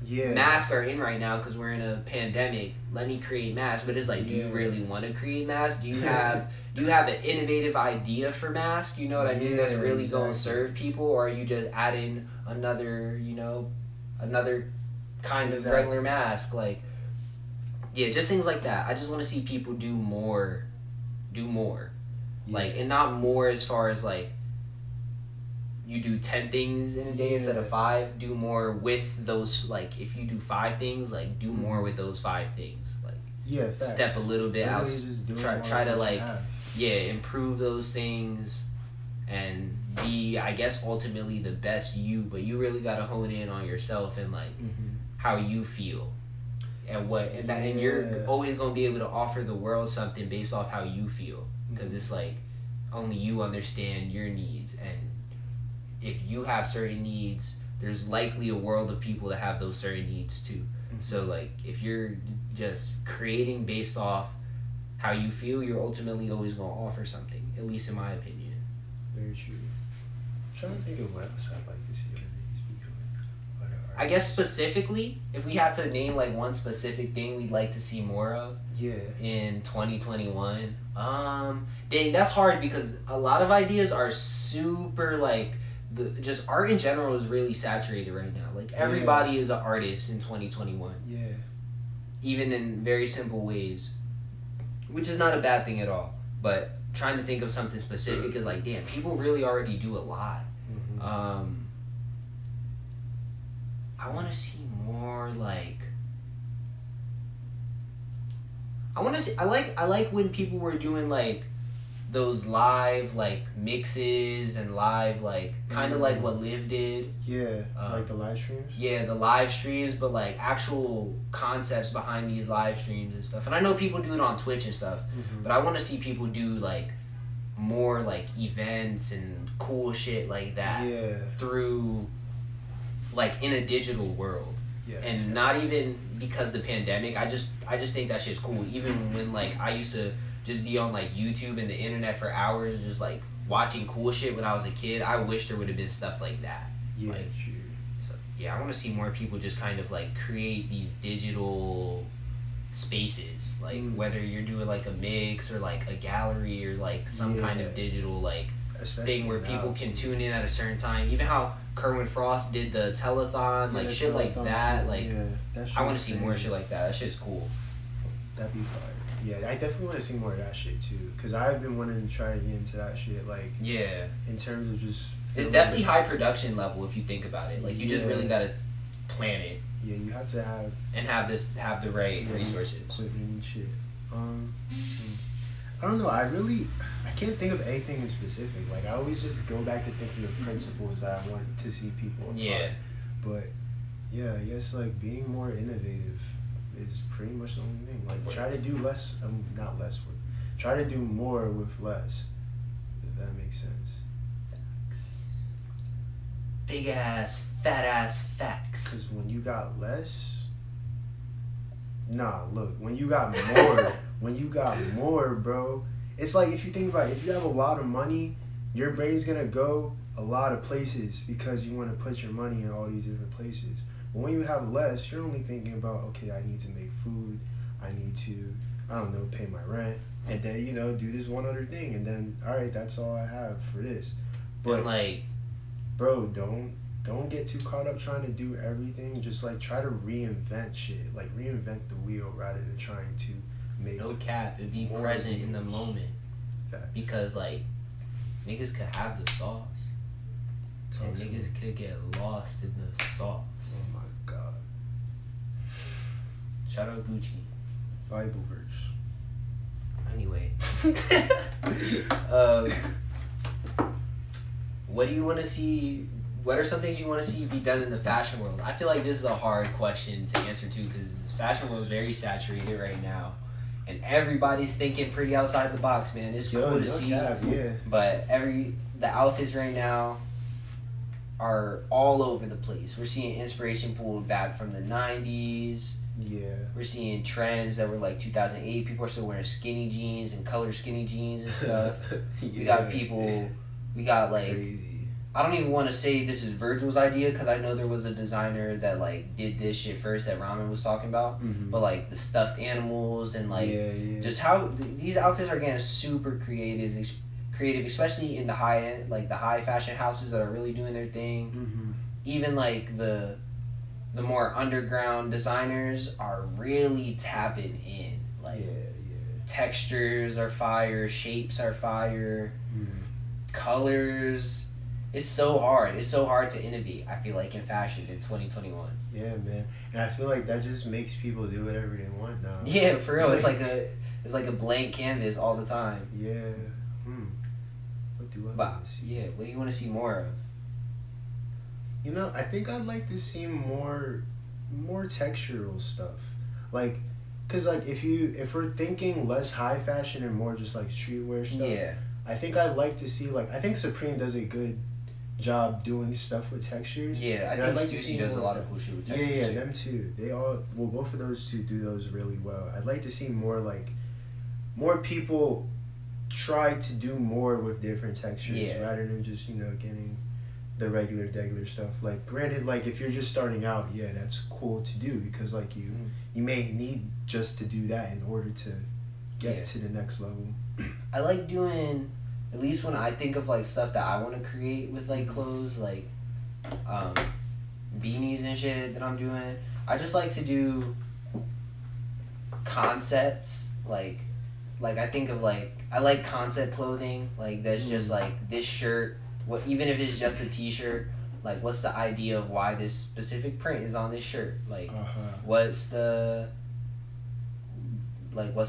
Yeah. masks are in right now because we're in a pandemic. Let me create masks. But it's like, do you Yeah. really want to create masks? Do you have an innovative idea for masks? You know what I mean? That's Yeah, really gonna exactly. serve people, or are you just adding another, another kind of regular mask? Like, yeah, just things like that. I just want to see people do more, like, and not more as far as like you do 10 things in a day instead of 5. Do more with those, like if you do 5 things, like do more with those 5 things, like facts. step a little bit out, try to like improve those things and be, I guess, ultimately the best you. But you really got to hone in on yourself and like how you feel and and you're always going to be able to offer the world something based off how you feel, because it's like only you understand your needs, and if you have certain needs, there's likely a world of people that have those certain needs too. So like if you're just creating based off how you feel, you're ultimately always going to offer something, at least in my opinion. Very true. I'm trying to think of what else I'd like to see other niggas be doing. I guess specifically, if we had to name like one specific thing we'd like to see more of in 2021, dang, that's hard because a lot of ideas are super like just art in general is really saturated right now. Like everybody is an artist in 2021. Yeah. Even in very simple ways, which is not a bad thing at all. But trying to think of something specific is like, damn, people really already do a lot. I want to see more like. I want to see. I like when people were doing like those live like mixes and live like kind of like what Liv did. Yeah, like the live streams. Yeah, the live streams, but like actual concepts behind these live streams and stuff. And I know people do it on Twitch and stuff, but I want to see people do like more like events and cool shit like that through like in a digital world. And not even because the pandemic. I just think that shit's cool. Even when like I used to just be on like YouTube and the internet for hours, just like watching cool shit when I was a kid. I wish there would have been stuff like that. Yeah, like, true. So yeah, I want to see more people just kind of like create these digital spaces, like whether you're doing like a mix or like a gallery or like some kind of digital like thing where people can tune in at a certain time. Even how Kerwin Frost did the telethon, like shit like that. Like I want to see more shit like that. That shit's cool. That'd be fire. Yeah, I definitely want to see more of that shit too, because I've been wanting to try to get into that shit. Like in terms of just. It's definitely high production level if you think about it. Like you just really gotta plan it. Yeah, you have to have. And have the right resources. Equipment and shit. I don't know. I can't think of anything in specific. Like I always just go back to thinking of principles that I want to see people apply. Yeah. But yeah, I guess like being more innovative is pretty much the only thing. Like try to do less, not less work. Try to do more with less. If that makes sense. Facts. Big ass, fat ass facts. Because when you got less, when you got more, bro. It's like if you think about it, if you have a lot of money, your brain's gonna go a lot of places because you want to put your money in all these different places. But when you have less, you're only thinking about, okay, I need to make food, I need to, I don't know, pay my rent, and then, do this one other thing, and then, all right, that's all I have for this. But, and like, bro, don't get too caught up trying to do everything. Just, like, try to reinvent shit. Like, reinvent the wheel rather than trying to make... No cap, and be present in the moment. Facts. Because, like, niggas could have the sauce. And niggas could get lost in the sauce. Oh my god. Shout out Gucci. Bible verse. Anyway. what do you want to see? What are some things you want to see be done in the fashion world? I feel like this is a hard question to answer too, because fashion world is very saturated right now, and everybody's thinking pretty outside the box, man. It's cool to see, but the outfits right now are all over the place. We're seeing inspiration pulled back from the 90s. Yeah. We're seeing trends that were like 2008. People are still wearing skinny jeans and color skinny jeans and stuff. We got like, crazy. I don't even want to say this is Virgil's idea, because I know there was a designer that like did this shit first that Ramen was talking about. Mm-hmm. But like the stuffed animals and like just how these outfits are getting super creative, especially in the high end, like the high fashion houses that are really doing their thing. Mm-hmm. Even like the more underground designers are really tapping in. Like textures are fire, shapes are fire, colors. It's so hard. It's so hard to innovate, I feel like, in fashion in 2021. Yeah, man. And I feel like that just makes people do whatever they want now. Yeah, for real. It's like a blank canvas all the time. Yeah. What do I want to see? Yeah, what do you want to see more of? You know, I think I'd like to see more textural stuff. Like, cause like if we're thinking less high fashion and more just like streetwear stuff. Yeah. I think I'd like to see I think Supreme does a good job doing stuff with textures. Yeah, I think like Stussy does a lot of cool shit with textures. Yeah, them too. Both of those two do those really well. I'd like to see more people try to do more with different textures rather than just, getting the regular degular stuff. Like, granted, like if you're just starting out, that's cool to do, because like you may need just to do that in order to get to the next level. I like doing, at least when I think of like stuff that I want to create with like clothes, like beanies and shit that I'm doing, I just like to do concepts. Like I think of I like concept clothing, like that's just like this shirt, even if it's just a t-shirt, like what's the idea of why this specific print is on this shirt, like what's the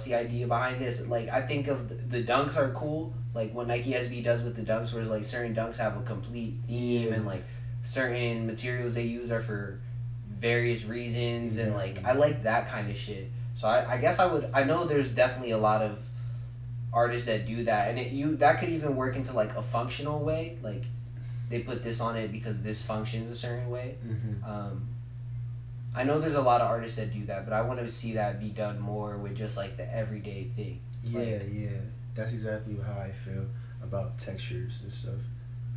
idea behind this. Like I think of the dunks are cool, like what Nike SB does with the dunks, where it's like certain dunks have a complete theme and like certain materials they use are for various reasons, and like I like that kind of shit. So I guess I know there's definitely a lot of artists that do that, and that could even work into like a functional way, like they put this on it because this functions a certain way. I know there's a lot of artists that do that, but I want to see that be done more with just like the everyday thing. Yeah, that's exactly how I feel about textures and stuff.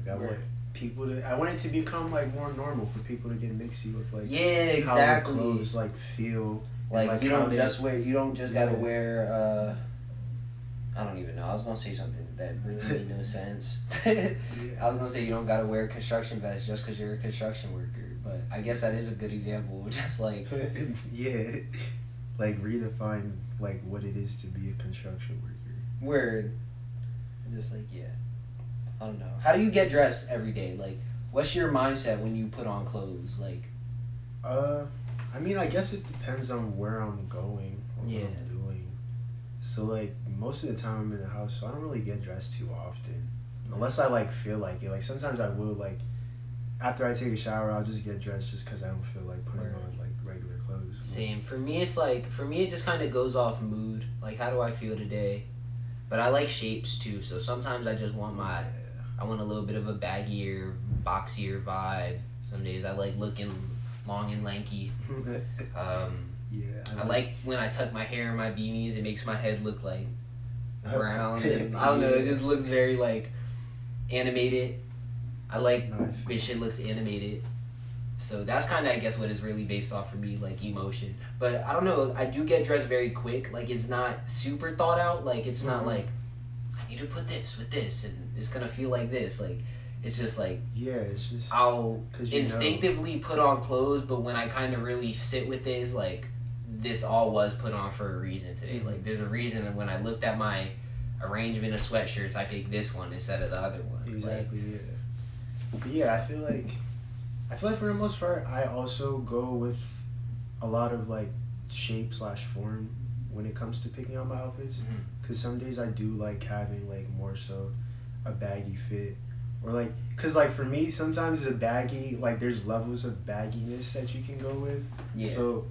Like I want it to become like more normal for people to get mixy with like how their clothes like feel. Like you don't just gotta wear I don't even know. I was gonna say something that really made no sense. I was gonna say you don't gotta wear a construction vest just because you're a construction worker, but I guess that is a good example. Just like like redefine like what it is to be a construction worker. Word. Just like I don't know. How do you get dressed every day? Like, what's your mindset when you put on clothes? Like, I mean, I guess it depends on where I'm going or what I'm doing. So, like, most of the time I'm in the house, so I don't really get dressed too often. Unless I, like, feel like it. Like, sometimes I will, like, after I take a shower, I'll just get dressed just because I don't feel like putting on, like, regular clothes. Same. For me, it just kind of goes off mood. Like, how do I feel today? But I like shapes, too. So sometimes I just want I want a little bit of a baggier, boxier vibe. Some days I like looking long and lanky. I like when I tuck my hair in my beanies, it makes my head look like brown. And, I don't know, it just looks very like animated. I like when shit looks animated. So that's kind of, I guess, what is really based off for me, like emotion. But I don't know, I do get dressed very quick. Like, it's not super thought out. Like, it's not like, I need to put this with this and it's gonna feel like this. Like, it's just like, it's just I'll instinctively put on clothes, but when I kind of really sit with this, like, this all was put on for a reason today. Like, there's a reason, and when I looked at my arrangement of sweatshirts, I picked this one instead of the other one. Exactly, But yeah, I feel like for the most part, I also go with a lot of like shape/form when it comes to picking out my outfits. Because some days I do like having like more so a baggy fit, or like, cause like for me sometimes the baggy, like there's levels of bagginess that you can go with. Yeah. So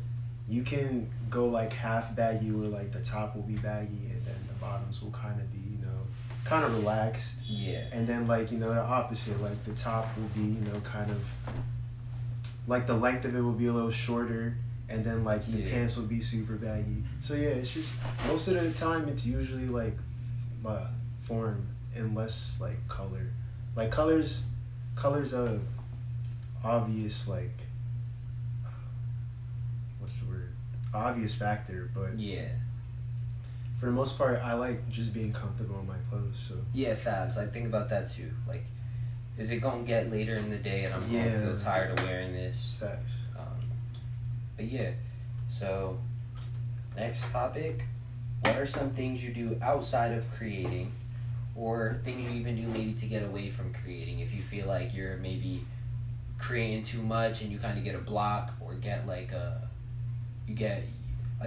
you can go like half baggy where like the top will be baggy and then the bottoms will kind of be, you know, kind of relaxed. Yeah. And then like, you know, the opposite, like the top will be, you know, kind of like the length of it will be a little shorter, and then like the pants will be super baggy. So yeah, it's just most of the time it's usually like form and less like color. Like colors a obvious, like, what's the word, obvious factor, but yeah, for the most part I like just being comfortable in my clothes. So yeah, fabs. Like think about that too. Like, is it gonna get later in the day and I'm gonna feel tired of wearing this? Facts. But yeah, so next topic, what are some things you do outside of creating, or things you even do maybe to get away from creating if you feel like you're maybe creating too much and you kind of get a block, or get like I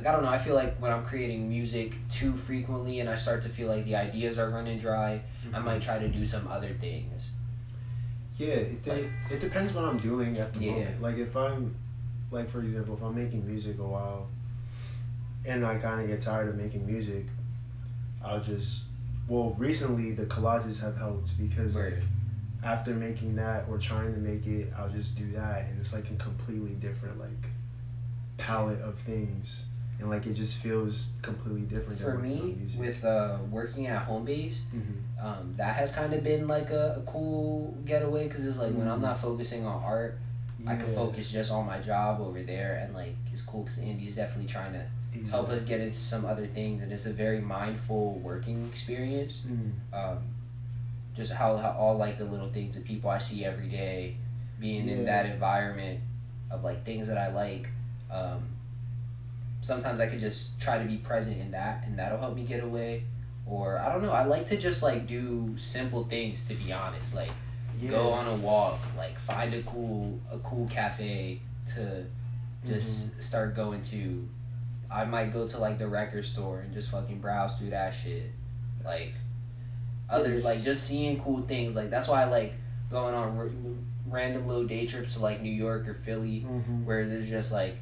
don't know, I feel like when I'm creating music too frequently and I start to feel like the ideas are running dry, I might try to do some other things. Yeah, it depends what I'm doing at the moment. Like if I'm, like for example, if I'm making music a while and I kind of get tired of making music, I'll just, well, recently the collages have helped because like after making that or trying to make it, I'll just do that and it's like a completely different like palette of things, and like it just feels completely different. For me, with working at home base, that has kind of been like a cool getaway, because it's like when I'm not focusing on art, I can focus just on my job over there, and like it's cool because Andy's definitely trying to help us get into some other things, and it's a very mindful working experience. Just how all like the little things, the people I see every day, being in that environment of like things that I like. Sometimes I could just try to be present in that, and that'll help me get away. Or I don't know, I like to just like do simple things, to be honest, like go on a walk, like find a cool cafe to just start going to. I might go to like the record store and just fucking browse through that shit, like others, like just seeing cool things. Like that's why I like going on random little day trips to like New York or Philly, where there's just like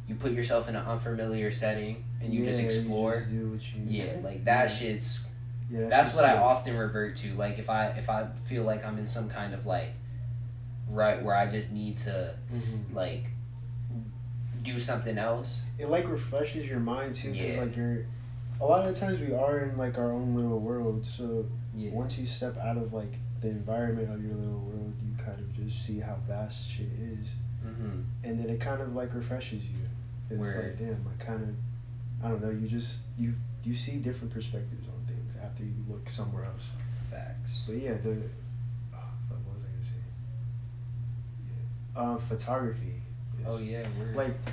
you put yourself in an unfamiliar setting and you just explore. You just do what you like that shit's. That's what I often revert to. Like if I feel like I'm in some kind of like rut where I just need to like do something else. It like refreshes your mind too, because like a lot of the times we are in like our own little world. So once you step out of like the environment of your little world, you kind of just see how vast shit is, and then it kind of like refreshes you. It's like, damn, I don't know, you see different perspectives on things after you look somewhere else. Facts. But yeah, what was I gonna say? Photography.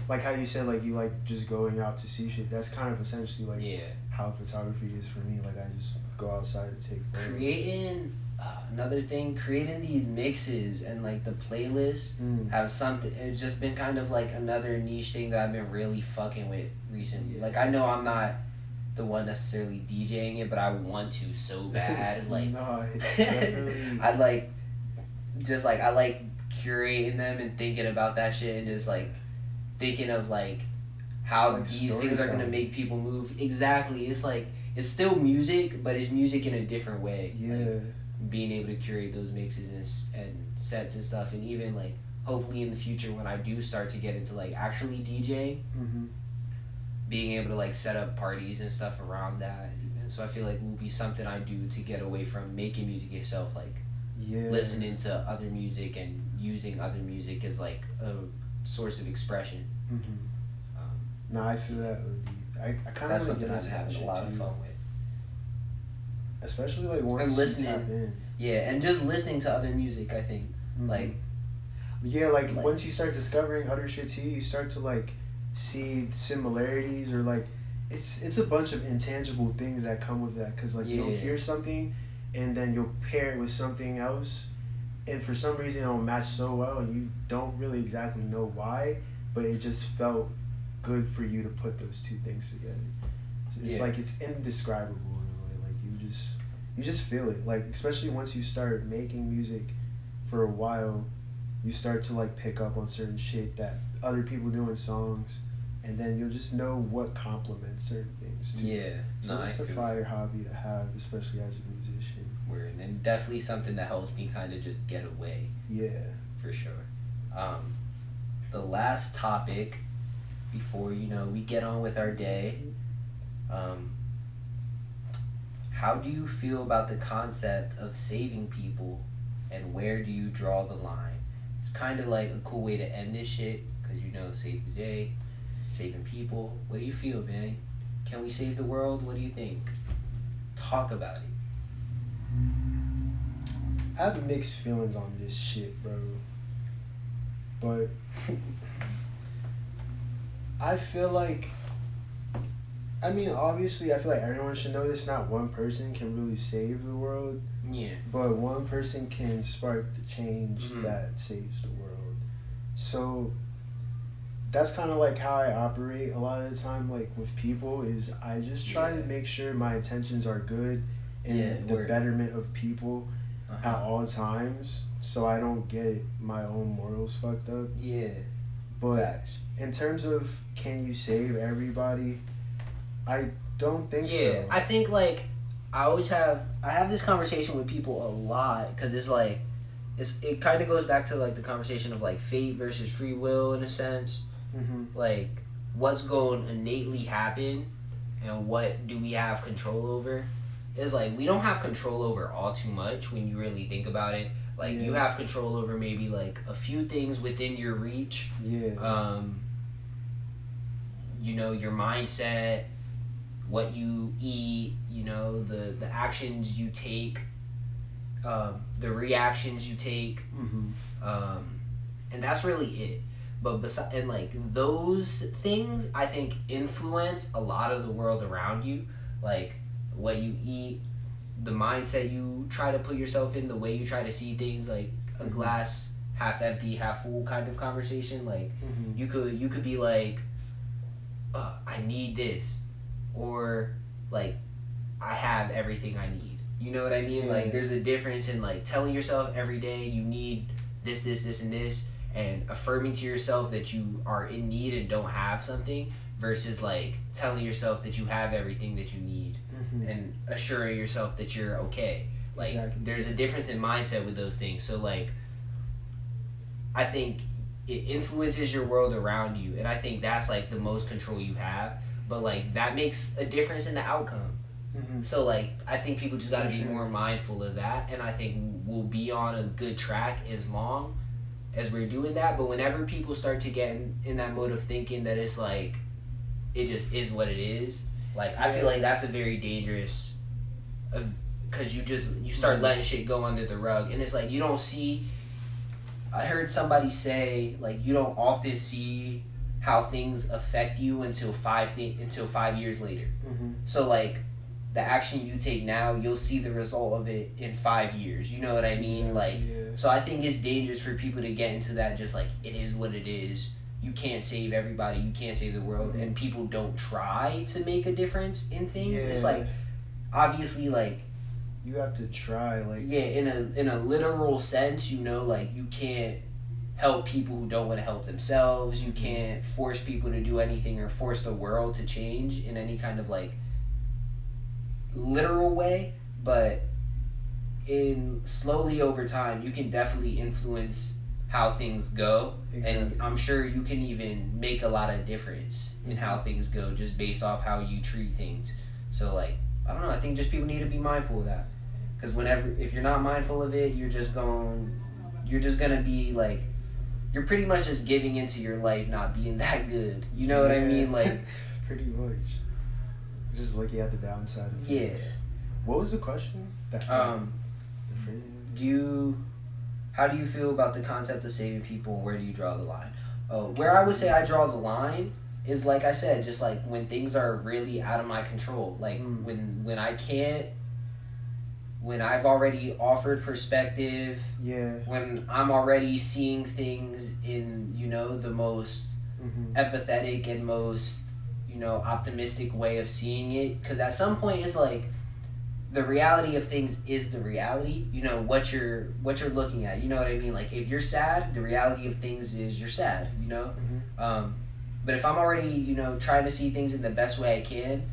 Like how you said, like you like just going out to see shit. That's kind of essentially like how photography is for me. Like I just go outside to take photos. Creating these mixes and like the playlists have something. It's just been kind of like another niche thing that I've been really fucking with recently. Like I know I'm not the one necessarily DJing it, but I want to so bad. Like no, definitely... I like curating them and thinking about that shit, and just like thinking of like how like these things are gonna make people move. Exactly. It's like it's still music, but it's music in a different way. Like, being able to curate those mixes and sets and stuff, and even like hopefully in the future when I do start to get into like actually DJing, being able to like set up parties and stuff around that. And so I feel like will be something I do to get away from making music itself, like listening to other music and using other music as like a source of expression. No, I feel that. I kind of that's something I've had a lot of fun with. Especially like once and listening, you tap in. and just listening to other music. I think like once you start discovering other shit too, you start to like see similarities, or like it's a bunch of intangible things that come with that, because like you'll hear something and then you'll pair it with something else, and for some reason it'll match so well and you don't really exactly know why, but it just felt good for you to put those two things together. So it's like it's indescribable in a way. Like you just feel it. Like, especially once you start making music for a while, you start to like pick up on certain shit that other people do in songs, and then you'll just know what complements certain things too. Yeah. So it's a fire hobby to have, especially as a musician. Weird. And definitely something that helps me kind of just get away. Yeah. For sure. The last topic before, we get on with our day, how do you feel about the concept of saving people, and where do you draw the line? It's kind of like a cool way to end this shit, because save the day, saving people. What do you feel, man? Can we save the world? What do you think? Talk about it. I have mixed feelings on this shit, bro. But I feel like, obviously, I feel like everyone should know this. Not one person can really save the world. Yeah. But one person can spark the change that saves the world. So that's kind of like how I operate a lot of the time, like with people, is I just try to make sure my intentions are good and the betterment of people at all times, so I don't get my own morals fucked up. Yeah. But facts. In terms of can you save everybody, I don't think so. Yeah, I think like I have this conversation with people a lot, because it's like it kind of goes back to like the conversation of like fate versus free will in a sense. Like what's going to innately happen and what do we have control over. Is like we don't have control over all too much when you really think about it. Like you have control over maybe like a few things within your reach. Yeah. Your mindset, what you eat, the actions you take, the reactions you take, and that's really it. But those things, I think, influence a lot of the world around you, like what you eat, the mindset you try to put yourself in, the way you try to see things, like a glass half empty, half full kind of conversation. Like you could be like, I need this, or like I have everything I need. You know what I mean? Like there's a difference in like telling yourself every day you need this, and this, and affirming to yourself that you are in need and don't have something, versus like telling yourself that you have everything that you need and assuring yourself that you're okay. Like there's a difference in mindset with those things. So like I think it influences your world around you, and I think that's like the most control you have, but like that makes a difference in the outcome. So like I think people just got to be more mindful of that, and I think we'll be on a good track as long as we're doing that. But whenever people start to get in that mode of thinking that it's like it just is what it is, like I feel like that's a very dangerous, because you start letting shit go under the rug, and it's like you don't see. I heard somebody say like you don't often see how things affect you until 5 years later. So like the action you take now, you'll see the result of it in 5 years. You know what I mean? So I think it's dangerous for people to get into that, just like it is what it is. You can't save everybody. You can't save the world, and people don't try to make a difference in things. It's like obviously like you have to try, like in a literal sense, like you can't help people who don't want to help themselves. You can't force people to do anything or force the world to change in any kind of like literal way, but in slowly over time you can definitely influence how things go. And I'm sure you can even make a lot of difference in how things go just based off how you treat things. So like I don't know, I think just people need to be mindful of that, because if you're not mindful of it, you're just gonna be like, you're pretty much just giving into your life not being that good. You know what I mean? Like pretty much just looking at the downside of things. What was the question? How do you feel about the concept of saving people, and where do you draw the line? Where I would say I draw the line is, like I said, just like when things are really out of my control. Like when I can't, when I've already offered perspective, when I'm already seeing things in, the most empathetic and most, optimistic way of seeing it. Because at some point it's like, the reality of things is the reality. You know what you're looking at. You know what I mean? Like if you're sad, the reality of things is you're sad. You know. Mm-hmm. But if I'm already, you know, trying to see things in the best way I can,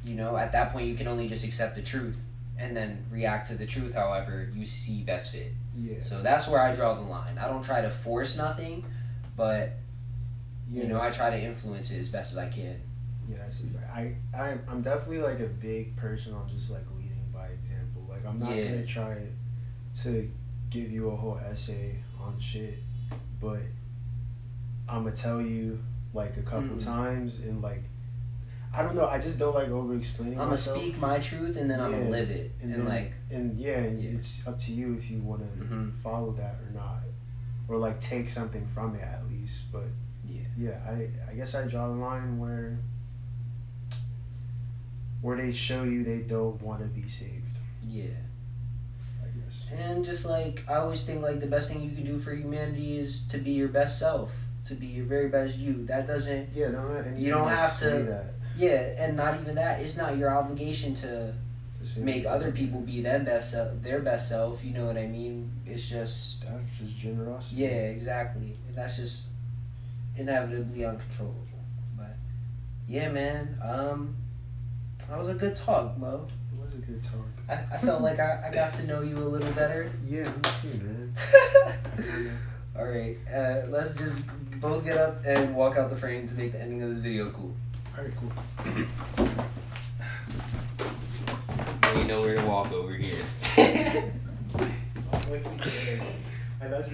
you know, at that point you can only just accept the truth and then react to the truth however you see best fit. Yeah. So that's where I draw the line. I don't try to force nothing, but you know, I try to influence it as best as I can. Yeah, that's a fact. I'm definitely like a big person on just like leading by example. Like I'm not gonna try to give you a whole essay on shit, but I'm gonna tell you like a couple times and like I don't know. I just don't like over explaining. I'm gonna speak my truth and then I'm gonna live it and it's up to you if you want to follow that or not, or like take something from it at least. But I guess I draw the line where they show you they don't want to be saved. Yeah. I guess. And just like I always think like the best thing you can do for humanity is to be your best self. To be your very best you. That doesn't. Yeah, you don't have to. That. Yeah, and not even that. It's not your obligation to make other people be their best self. You know what I mean? It's just. That's just generosity. Yeah, exactly. That's just inevitably uncontrollable. But yeah, man. That was a good talk, Mo. It was a good talk. I felt like I got to know you a little better. Yeah, me too, man. All right, let's just both get up and walk out the frame to make the ending of this video cool. All right, cool. Now you know where to walk over here. I thought you